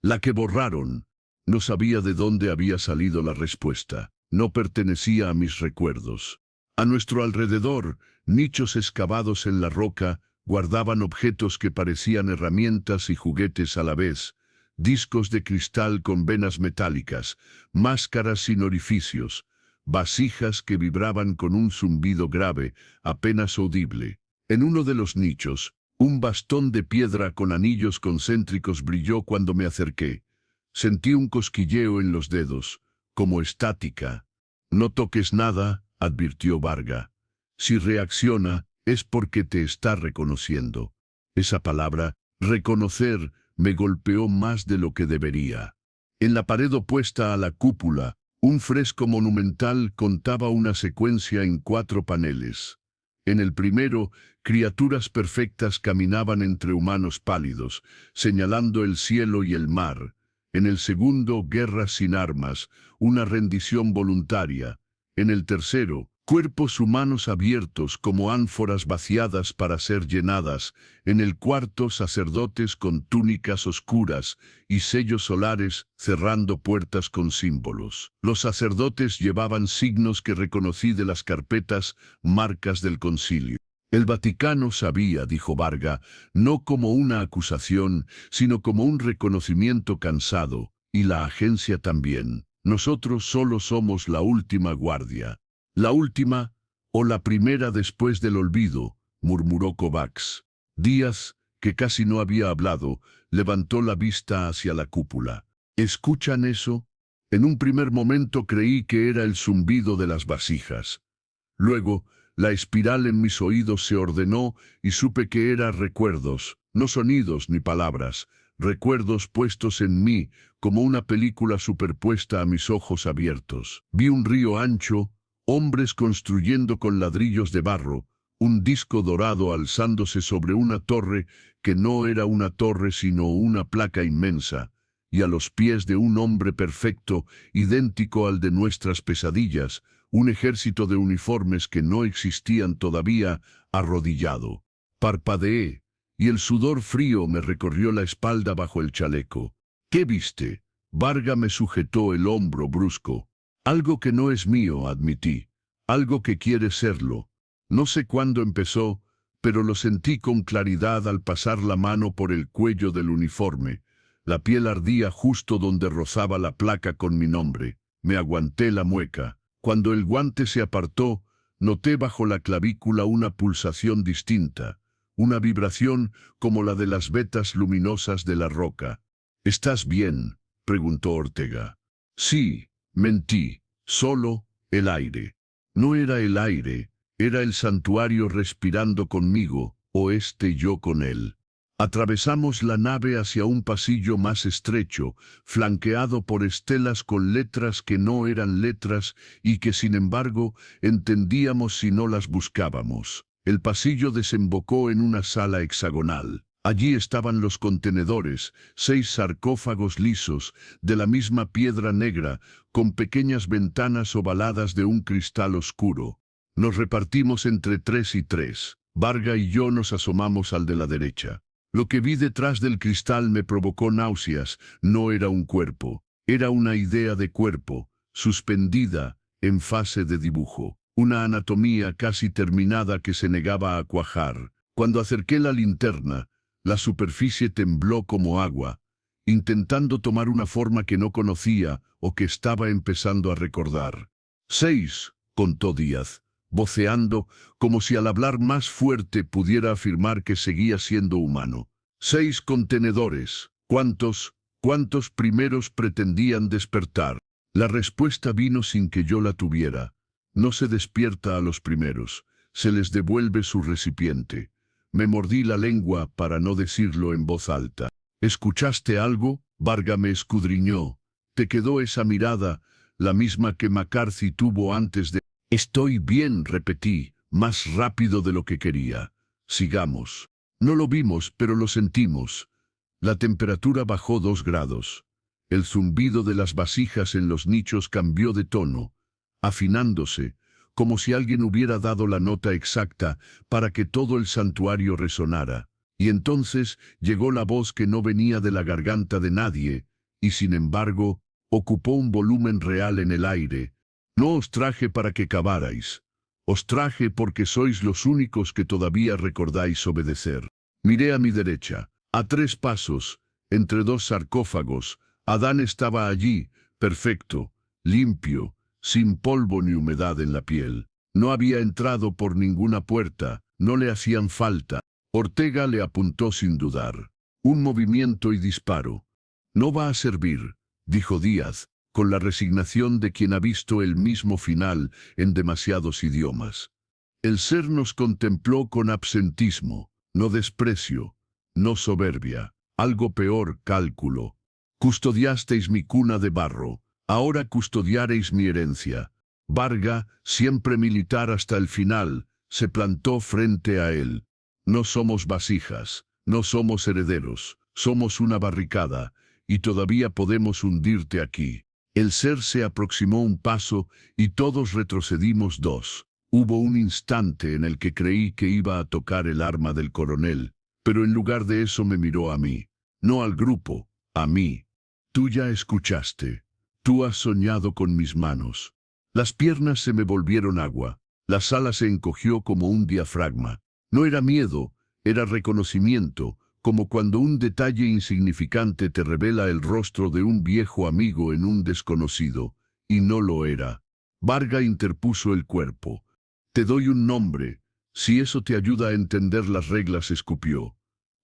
La que borraron. No sabía de dónde había salido la respuesta. No pertenecía a mis recuerdos. A nuestro alrededor, nichos excavados en la roca guardaban objetos que parecían herramientas y juguetes a la vez, discos de cristal con venas metálicas, máscaras sin orificios, vasijas que vibraban con un zumbido grave, apenas audible. En uno de los nichos, un bastón de piedra con anillos concéntricos brilló cuando me acerqué. Sentí un cosquilleo en los dedos, como estática. No toques nada, advirtió Varga. Si reacciona, es porque te está reconociendo. Esa palabra, reconocer, me golpeó más de lo que debería. En la pared opuesta a la cúpula, un fresco monumental contaba una secuencia en 4 paneles. En el primero, criaturas perfectas caminaban entre humanos pálidos, señalando el cielo y el mar. En el segundo, guerras sin armas, una rendición voluntaria. En el tercero, Cuerpos humanos abiertos como ánforas vaciadas para ser llenadas, en el cuarto sacerdotes con túnicas oscuras y sellos solares cerrando puertas con símbolos. Los sacerdotes llevaban signos que reconocí de las carpetas, marcas del concilio. El Vaticano sabía, dijo Varga, no como una acusación, sino como un reconocimiento cansado, y la agencia también. Nosotros solo somos la última guardia. La última, o la primera después del olvido, murmuró Kovacs. Díaz, que casi no había hablado, levantó la vista hacia la cúpula. ¿Escuchan eso? En un primer momento creí que era el zumbido de las vasijas. Luego, la espiral en mis oídos se ordenó y supe que eran recuerdos, no sonidos ni palabras, recuerdos puestos en mí como una película superpuesta a mis ojos abiertos. Vi un río ancho, hombres construyendo con ladrillos de barro, un disco dorado alzándose sobre una torre que no era una torre sino una placa inmensa, y a los pies de un hombre perfecto, idéntico al de nuestras pesadillas, un ejército de uniformes que no existían todavía, arrodillado. Parpadeé, y el sudor frío me recorrió la espalda bajo el chaleco. ¿Qué viste? Varga me sujetó el hombro brusco. Algo que no es mío, admití. Algo que quiere serlo. No sé cuándo empezó, pero lo sentí con claridad al pasar la mano por el cuello del uniforme. La piel ardía justo donde rozaba la placa con mi nombre. Me aguanté la mueca. Cuando el guante se apartó, noté bajo la clavícula una pulsación distinta, una vibración como la de las vetas luminosas de la roca. ¿Estás bien?, preguntó Ortega. Sí. Mentí, solo el aire. No era el aire, era el santuario respirando conmigo, o yo con él. Atravesamos la nave hacia un pasillo más estrecho, flanqueado por estelas con letras que no eran letras y que sin embargo entendíamos si no las buscábamos. El pasillo desembocó en una sala hexagonal. Allí estaban los contenedores, 6 sarcófagos lisos, de la misma piedra negra, con pequeñas ventanas ovaladas de un cristal oscuro. Nos repartimos entre 3 y 3. Varga y yo nos asomamos al de la derecha. Lo que vi detrás del cristal me provocó náuseas. No era un cuerpo, era una idea de cuerpo, suspendida, en fase de dibujo. Una anatomía casi terminada que se negaba a cuajar. Cuando acerqué la linterna, la superficie tembló como agua, intentando tomar una forma que no conocía o que estaba empezando a recordar. 6, contó Díaz, voceando, como si al hablar más fuerte pudiera afirmar que seguía siendo humano. 6 contenedores. ¿Cuántos primeros pretendían despertar? La respuesta vino sin que yo la tuviera. No se despierta a los primeros, se les devuelve su recipiente. Me mordí la lengua para no decirlo en voz alta. ¿Escuchaste algo? Varga me escudriñó. ¿Te quedó esa mirada, la misma que McCarthy tuvo antes de... Estoy bien, repetí, más rápido de lo que quería. Sigamos. No lo vimos, pero lo sentimos. La temperatura bajó 2 grados. El zumbido de las vasijas en los nichos cambió de tono, afinándose, como si alguien hubiera dado la nota exacta para que todo el santuario resonara. Y entonces llegó la voz que no venía de la garganta de nadie, y sin embargo, ocupó un volumen real en el aire. No os traje para que cavarais. Os traje porque sois los únicos que todavía recordáis obedecer. Miré a mi derecha. A 3 pasos, entre 2 sarcófagos, Adán estaba allí, perfecto, limpio, sin polvo ni humedad en la piel. No había entrado por ninguna puerta, no le hacían falta. Ortega le apuntó sin dudar. Un movimiento y disparo. No va a servir, dijo Díaz, con la resignación de quien ha visto el mismo final en demasiados idiomas. El ser nos contempló con absentismo, no desprecio, no soberbia, algo peor, cálculo. Custodiasteis mi cuna de barro, ahora custodiaréis mi herencia. Varga, siempre militar hasta el final, se plantó frente a él. No somos vasijas, no somos herederos, somos una barricada, y todavía podemos hundirte aquí. El ser se aproximó un paso, y todos retrocedimos 2. Hubo un instante en el que creí que iba a tocar el arma del coronel, pero en lugar de eso me miró a mí. No al grupo, a mí. Tú ya escuchaste. Tú has soñado con mis manos. Las piernas se me volvieron agua. La sala se encogió como un diafragma. No era miedo, era reconocimiento, como cuando un detalle insignificante te revela el rostro de un viejo amigo en un desconocido, y no lo era. Varga interpuso el cuerpo. Te doy un nombre, si eso te ayuda a entender las reglas, escupió.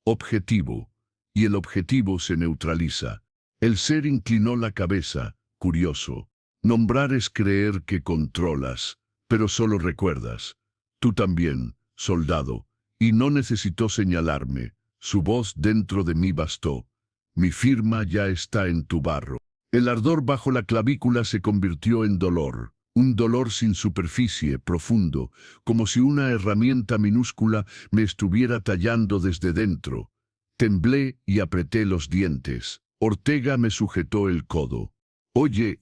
Objetivo. Y el objetivo se neutraliza. El ser inclinó la cabeza, curioso. Nombrar es creer que controlas, pero solo recuerdas. Tú también, soldado, y no necesitó señalarme. Su voz dentro de mí bastó. Mi firma ya está en tu barro. El ardor bajo la clavícula se convirtió en dolor. Un dolor sin superficie, profundo, como si una herramienta minúscula me estuviera tallando desde dentro. Temblé y apreté los dientes. Ortega me sujetó el codo. Oye,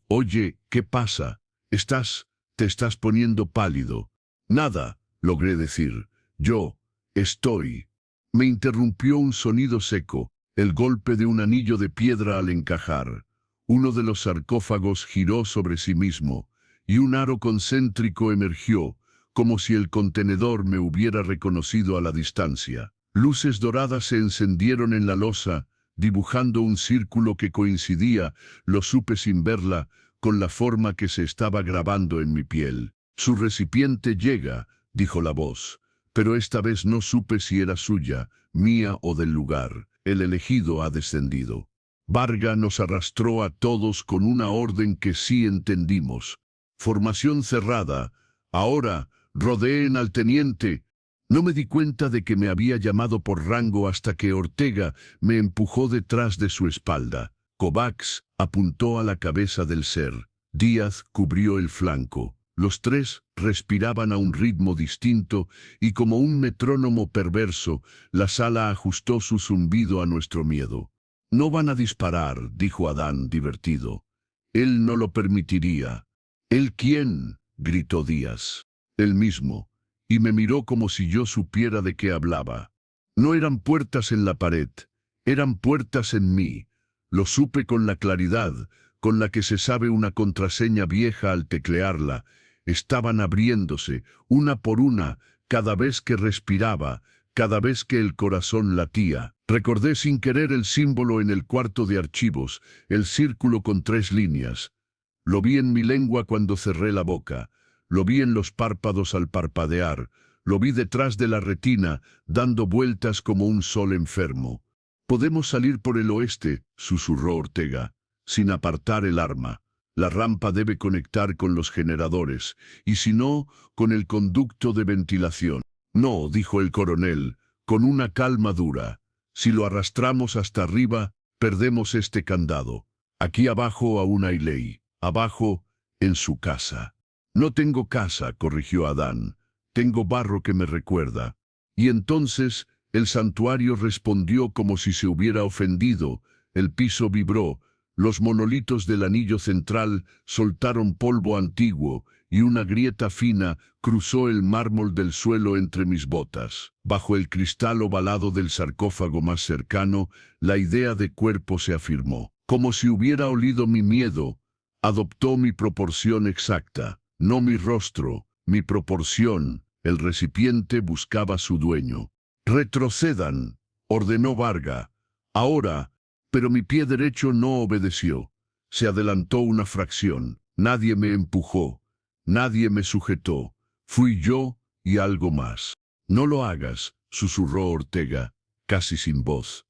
¿qué pasa? Te estás poniendo pálido. Nada, logré decir. Estoy. Me interrumpió un sonido seco, el golpe de un anillo de piedra al encajar. Uno de los sarcófagos giró sobre sí mismo, y un aro concéntrico emergió, como si el contenedor me hubiera reconocido a la distancia. Luces doradas se encendieron en la losa, dibujando un círculo que coincidía, lo supe sin verla, con la forma que se estaba grabando en mi piel. Su recipiente llega, dijo la voz, pero esta vez no supe si era suya, mía o del lugar. El elegido ha descendido. Varga nos arrastró a todos con una orden que sí entendimos. Formación cerrada. Ahora, rodeen al teniente. No me di cuenta de que me había llamado por rango hasta que Ortega me empujó detrás de su espalda. Kovacs apuntó a la cabeza del ser. Díaz cubrió el flanco. Los tres respiraban a un ritmo distinto y como un metrónomo perverso, la sala ajustó su zumbido a nuestro miedo. No van a disparar, dijo Adán divertido. Él no lo permitiría. ¿Él quién? Gritó Díaz. Él mismo. Y me miró como si yo supiera de qué hablaba. No eran puertas en la pared, eran puertas en mí. Lo supe con la claridad, con la que se sabe una contraseña vieja al teclearla. Estaban abriéndose, una por una, cada vez que respiraba, cada vez que el corazón latía. Recordé sin querer el símbolo en el cuarto de archivos, el círculo con 3 líneas. Lo vi en mi lengua cuando cerré la boca. Lo vi en los párpados al parpadear. Lo vi detrás de la retina, dando vueltas como un sol enfermo. «Podemos salir por el oeste», susurró Ortega, sin apartar el arma. «La rampa debe conectar con los generadores, y si no, con el conducto de ventilación». «No», dijo el coronel, con una calma dura. «Si lo arrastramos hasta arriba, perdemos este candado. Aquí abajo aún hay ley. Abajo, en su casa». «No tengo casa», corrigió Adán. «Tengo barro que me recuerda». Y entonces el santuario respondió como si se hubiera ofendido. El piso vibró. Los monolitos del anillo central soltaron polvo antiguo y una grieta fina cruzó el mármol del suelo entre mis botas. Bajo el cristal ovalado del sarcófago más cercano, la idea de cuerpo se afirmó. Como si hubiera olido mi miedo, adoptó mi proporción exacta. No mi rostro, mi proporción. El recipiente buscaba su dueño. «Retrocedan», ordenó Varga. «Ahora», pero mi pie derecho no obedeció. Se adelantó una fracción. Nadie me empujó. Nadie me sujetó. Fui yo y algo más. «No lo hagas», susurró Ortega, casi sin voz.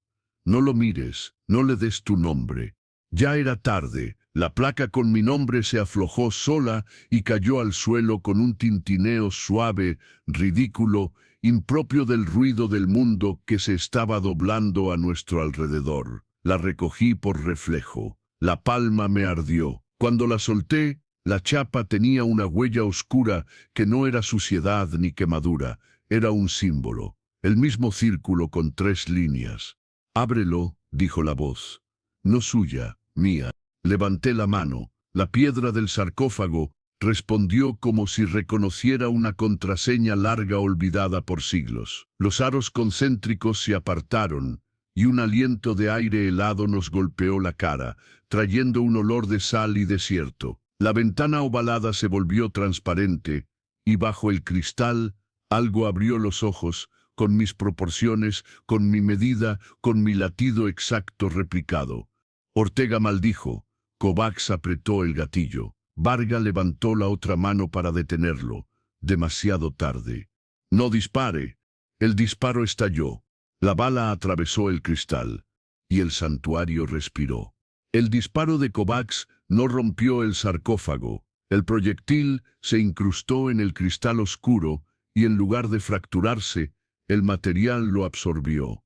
«No lo mires, no le des tu nombre». Ya era tarde. La placa con mi nombre se aflojó sola y cayó al suelo con un tintineo suave, ridículo, impropio del ruido del mundo que se estaba doblando a nuestro alrededor. La recogí por reflejo. La palma me ardió. Cuando la solté, la chapa tenía una huella oscura que no era suciedad ni quemadura, era un símbolo. El mismo círculo con 3 líneas. «Ábrelo», dijo la voz. «No suya, mía». Levanté la mano. La piedra del sarcófago, respondió como si reconociera una contraseña larga olvidada por siglos. Los aros concéntricos se apartaron, y un aliento de aire helado nos golpeó la cara, trayendo un olor de sal y desierto. La ventana ovalada se volvió transparente, y bajo el cristal, algo abrió los ojos, con mis proporciones, con mi medida, con mi latido exacto replicado. Ortega maldijo. Kovacs apretó el gatillo. Varga levantó la otra mano para detenerlo. Demasiado tarde. «No dispare». El disparo estalló. La bala atravesó el cristal, y el santuario respiró. El disparo de Kovacs no rompió el sarcófago. El proyectil se incrustó en el cristal oscuro, y en lugar de fracturarse, el material lo absorbió.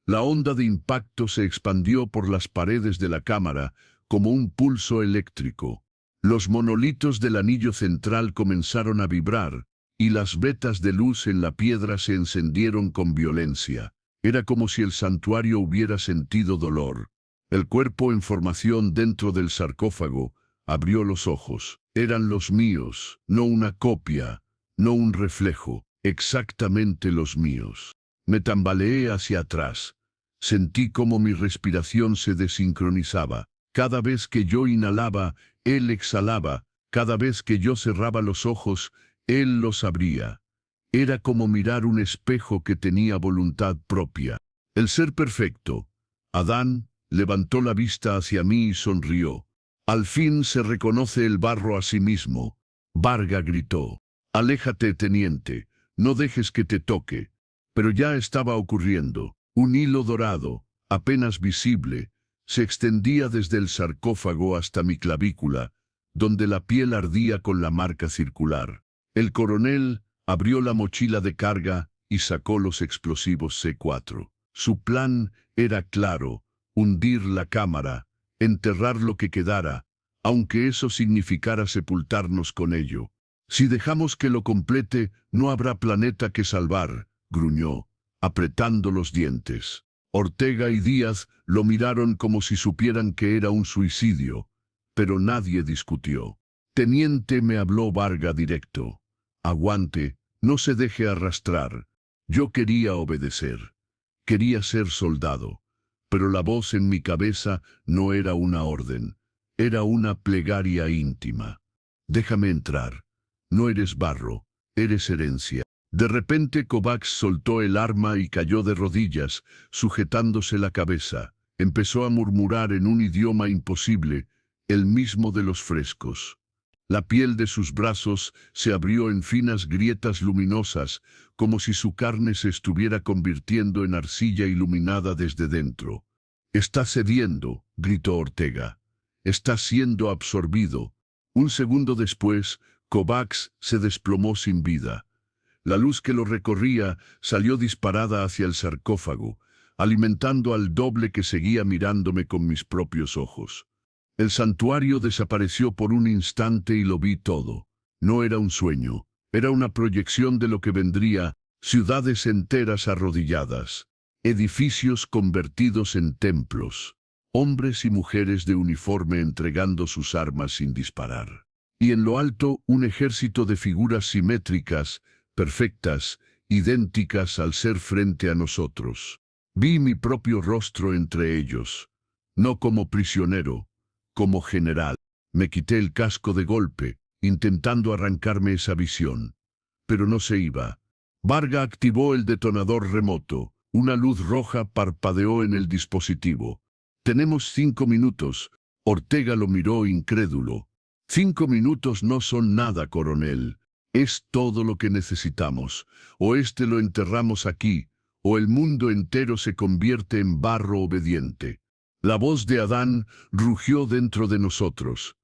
La onda de impacto se expandió por las paredes de la cámara como un pulso eléctrico. Los monolitos del anillo central comenzaron a vibrar, y las vetas de luz en la piedra se encendieron con violencia. Era como si el santuario hubiera sentido dolor. El cuerpo en formación dentro del sarcófago abrió los ojos. Eran los míos, no una copia, no un reflejo, exactamente los míos. Me tambaleé hacia atrás. Sentí como mi respiración se desincronizaba. Cada vez que yo inhalaba, él exhalaba. Cada vez que yo cerraba los ojos, él los abría. Era como mirar un espejo que tenía voluntad propia. El ser perfecto, Adán, levantó la vista hacia mí y sonrió. Al fin se reconoce el barro a sí mismo. Varga gritó. «Aléjate, teniente, no dejes que te toque». Pero ya estaba ocurriendo. Un hilo dorado, apenas visible, se extendía desde el sarcófago hasta mi clavícula, donde la piel ardía con la marca circular. El coronel abrió la mochila de carga y sacó los explosivos C4. Su plan era claro: hundir la cámara, enterrar lo que quedara, aunque eso significara sepultarnos con ello. «Si dejamos que lo complete, no habrá planeta que salvar», gruñó, apretando los dientes. Ortega y Díaz lo miraron como si supieran que era un suicidio, pero nadie discutió. «Teniente», me habló Varga directo. «Aguante, no se deje arrastrar». Yo quería obedecer. Quería ser soldado. Pero la voz en mi cabeza no era una orden. Era una plegaria íntima. «Déjame entrar. No eres barro, eres herencia». De repente Kovacs soltó el arma y cayó de rodillas, sujetándose la cabeza. Empezó a murmurar en un idioma imposible, el mismo de los frescos. La piel de sus brazos se abrió en finas grietas luminosas, como si su carne se estuviera convirtiendo en arcilla iluminada desde dentro. «Está cediendo», gritó Ortega. «Está siendo absorbido». Un segundo después, Kovacs se desplomó sin vida. La luz que lo recorría salió disparada hacia el sarcófago, alimentando al doble que seguía mirándome con mis propios ojos. El santuario desapareció por un instante y lo vi todo. No era un sueño, era una proyección de lo que vendría: ciudades enteras arrodilladas, edificios convertidos en templos, hombres y mujeres de uniforme entregando sus armas sin disparar. Y en lo alto un ejército de figuras simétricas, perfectas, idénticas al ser frente a nosotros. Vi mi propio rostro entre ellos, no como prisionero, como general. Me quité el casco de golpe, intentando arrancarme esa visión. Pero no se iba. Varga activó el detonador remoto. Una luz roja parpadeó en el dispositivo. «Tenemos 5 minutos». Ortega lo miró incrédulo. «5 minutos no son nada, coronel. Es todo lo que necesitamos. O lo enterramos aquí, o el mundo entero se convierte en barro obediente». La voz de Adán rugió dentro de nosotros,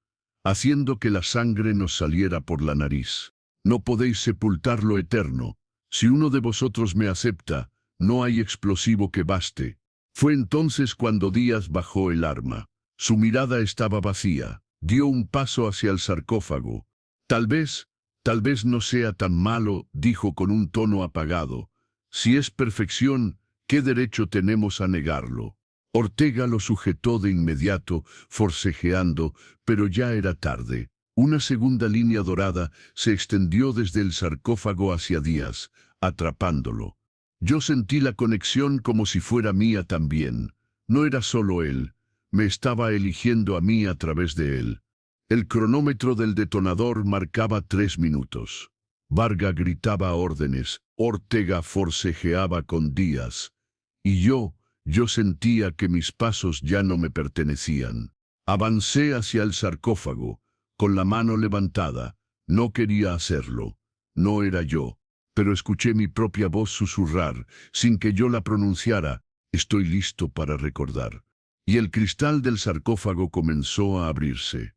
haciendo que la sangre nos saliera por la nariz. «No podéis sepultar lo eterno. Si uno de vosotros me acepta, no hay explosivo que baste». Fue entonces cuando Díaz bajó el arma. Su mirada estaba vacía. Dio un paso hacia el sarcófago. Tal vez no sea tan malo», dijo con un tono apagado. «Si es perfección, ¿qué derecho tenemos a negarlo?». Ortega lo sujetó de inmediato, forcejeando, pero ya era tarde. Una segunda línea dorada se extendió desde el sarcófago hacia Díaz, atrapándolo. Yo sentí la conexión como si fuera mía también. No era solo él, me estaba eligiendo a mí a través de él. El cronómetro del detonador marcaba 3 minutos. Varga gritaba órdenes, Ortega forcejeaba con Díaz. Y yo sentía que mis pasos ya no me pertenecían. Avancé hacia el sarcófago, con la mano levantada. No quería hacerlo. No era yo. Pero escuché mi propia voz susurrar, sin que yo la pronunciara, estoy listo para recordar. Y el cristal del sarcófago comenzó a abrirse.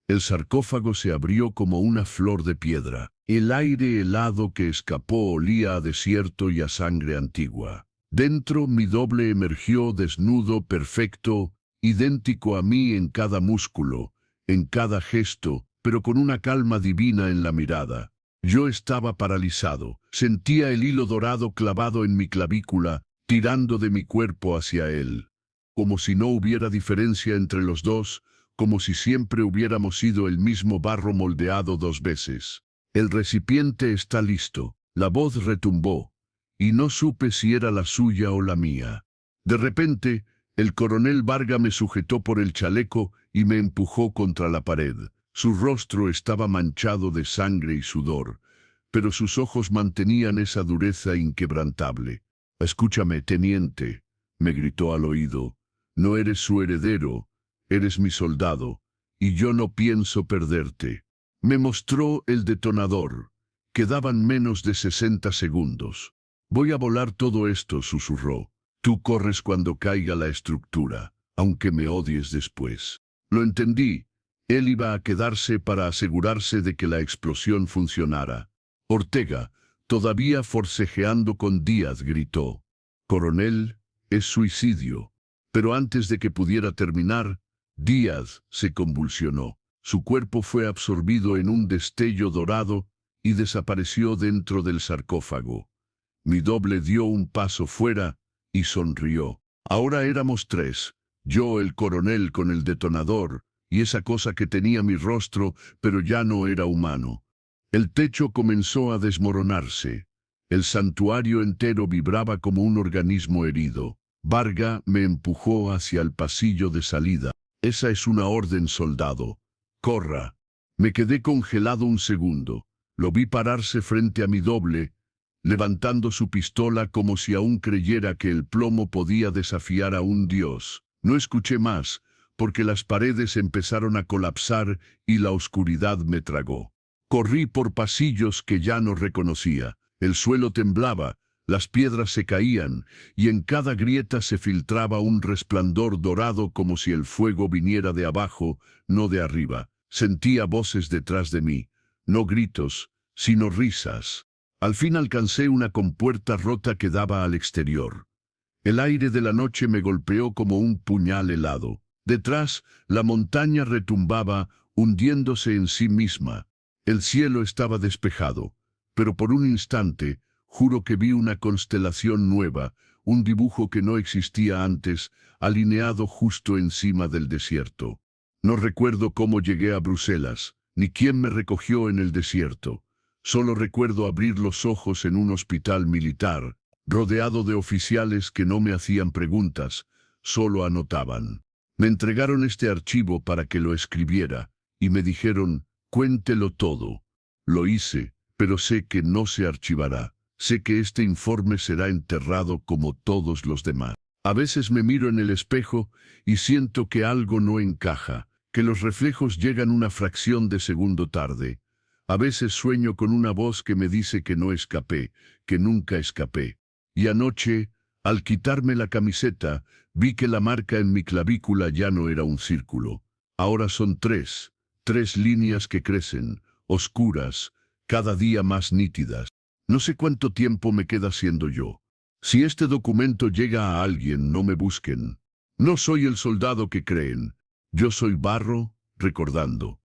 El sarcófago se abrió como una flor de piedra. El aire helado que escapó olía a desierto y a sangre antigua. Dentro mi doble emergió desnudo, perfecto, idéntico a mí en cada músculo, en cada gesto, pero con una calma divina en la mirada. Yo estaba paralizado, sentía el hilo dorado clavado en mi clavícula, tirando de mi cuerpo hacia él. Como si no hubiera diferencia entre los dos, como si siempre hubiéramos sido el mismo barro moldeado 2 veces. El recipiente está listo. La voz retumbó, y no supe si era la suya o la mía. De repente, el coronel Varga me sujetó por el chaleco y me empujó contra la pared. Su rostro estaba manchado de sangre y sudor, pero sus ojos mantenían esa dureza inquebrantable. «Escúchame, teniente», me gritó al oído. «No eres su heredero, eres mi soldado, y yo no pienso perderte». Me mostró el detonador. Quedaban menos de 60 segundos. «Voy a volar todo esto», susurró. «Tú corres cuando caiga la estructura, aunque me odies después». Lo entendí. Él iba a quedarse para asegurarse de que la explosión funcionara. Ortega, todavía forcejeando con Díaz, gritó: «Coronel, es suicidio». Pero antes de que pudiera terminar, Díaz se convulsionó. Su cuerpo fue absorbido en un destello dorado y desapareció dentro del sarcófago. Mi doble dio un paso fuera y sonrió. Ahora éramos 3, yo, el coronel con el detonador, y esa cosa que tenía mi rostro, pero ya no era humano. El techo comenzó a desmoronarse. El santuario entero vibraba como un organismo herido. Varga me empujó hacia el pasillo de salida. «Esa es una orden, soldado. Corra». Me quedé congelado un segundo. Lo vi pararse frente a mi doble, levantando su pistola como si aún creyera que el plomo podía desafiar a un dios. No escuché más, porque las paredes empezaron a colapsar y la oscuridad me tragó. Corrí por pasillos que ya no reconocía. El suelo temblaba, las piedras se caían, y en cada grieta se filtraba un resplandor dorado como si el fuego viniera de abajo, no de arriba. Sentía voces detrás de mí, no gritos, sino risas. Al fin alcancé una compuerta rota que daba al exterior. El aire de la noche me golpeó como un puñal helado. Detrás, la montaña retumbaba, hundiéndose en sí misma. El cielo estaba despejado, pero por un instante, juro que vi una constelación nueva, un dibujo que no existía antes, alineado justo encima del desierto. No recuerdo cómo llegué a Bruselas, ni quién me recogió en el desierto. Solo recuerdo abrir los ojos en un hospital militar, rodeado de oficiales que no me hacían preguntas, solo anotaban. Me entregaron este archivo para que lo escribiera, y me dijeron: «Cuéntelo todo». Lo hice, pero sé que no se archivará. Sé que este informe será enterrado como todos los demás. A veces me miro en el espejo y siento que algo no encaja, que los reflejos llegan una fracción de segundo tarde. A veces sueño con una voz que me dice que no escapé, que nunca escapé. Y anoche, al quitarme la camiseta, vi que la marca en mi clavícula ya no era un círculo. Ahora son 3 líneas que crecen, oscuras, cada día más nítidas. No sé cuánto tiempo me queda siendo yo. Si este documento llega a alguien, no me busquen. No soy el soldado que creen. Yo soy barro, recordando.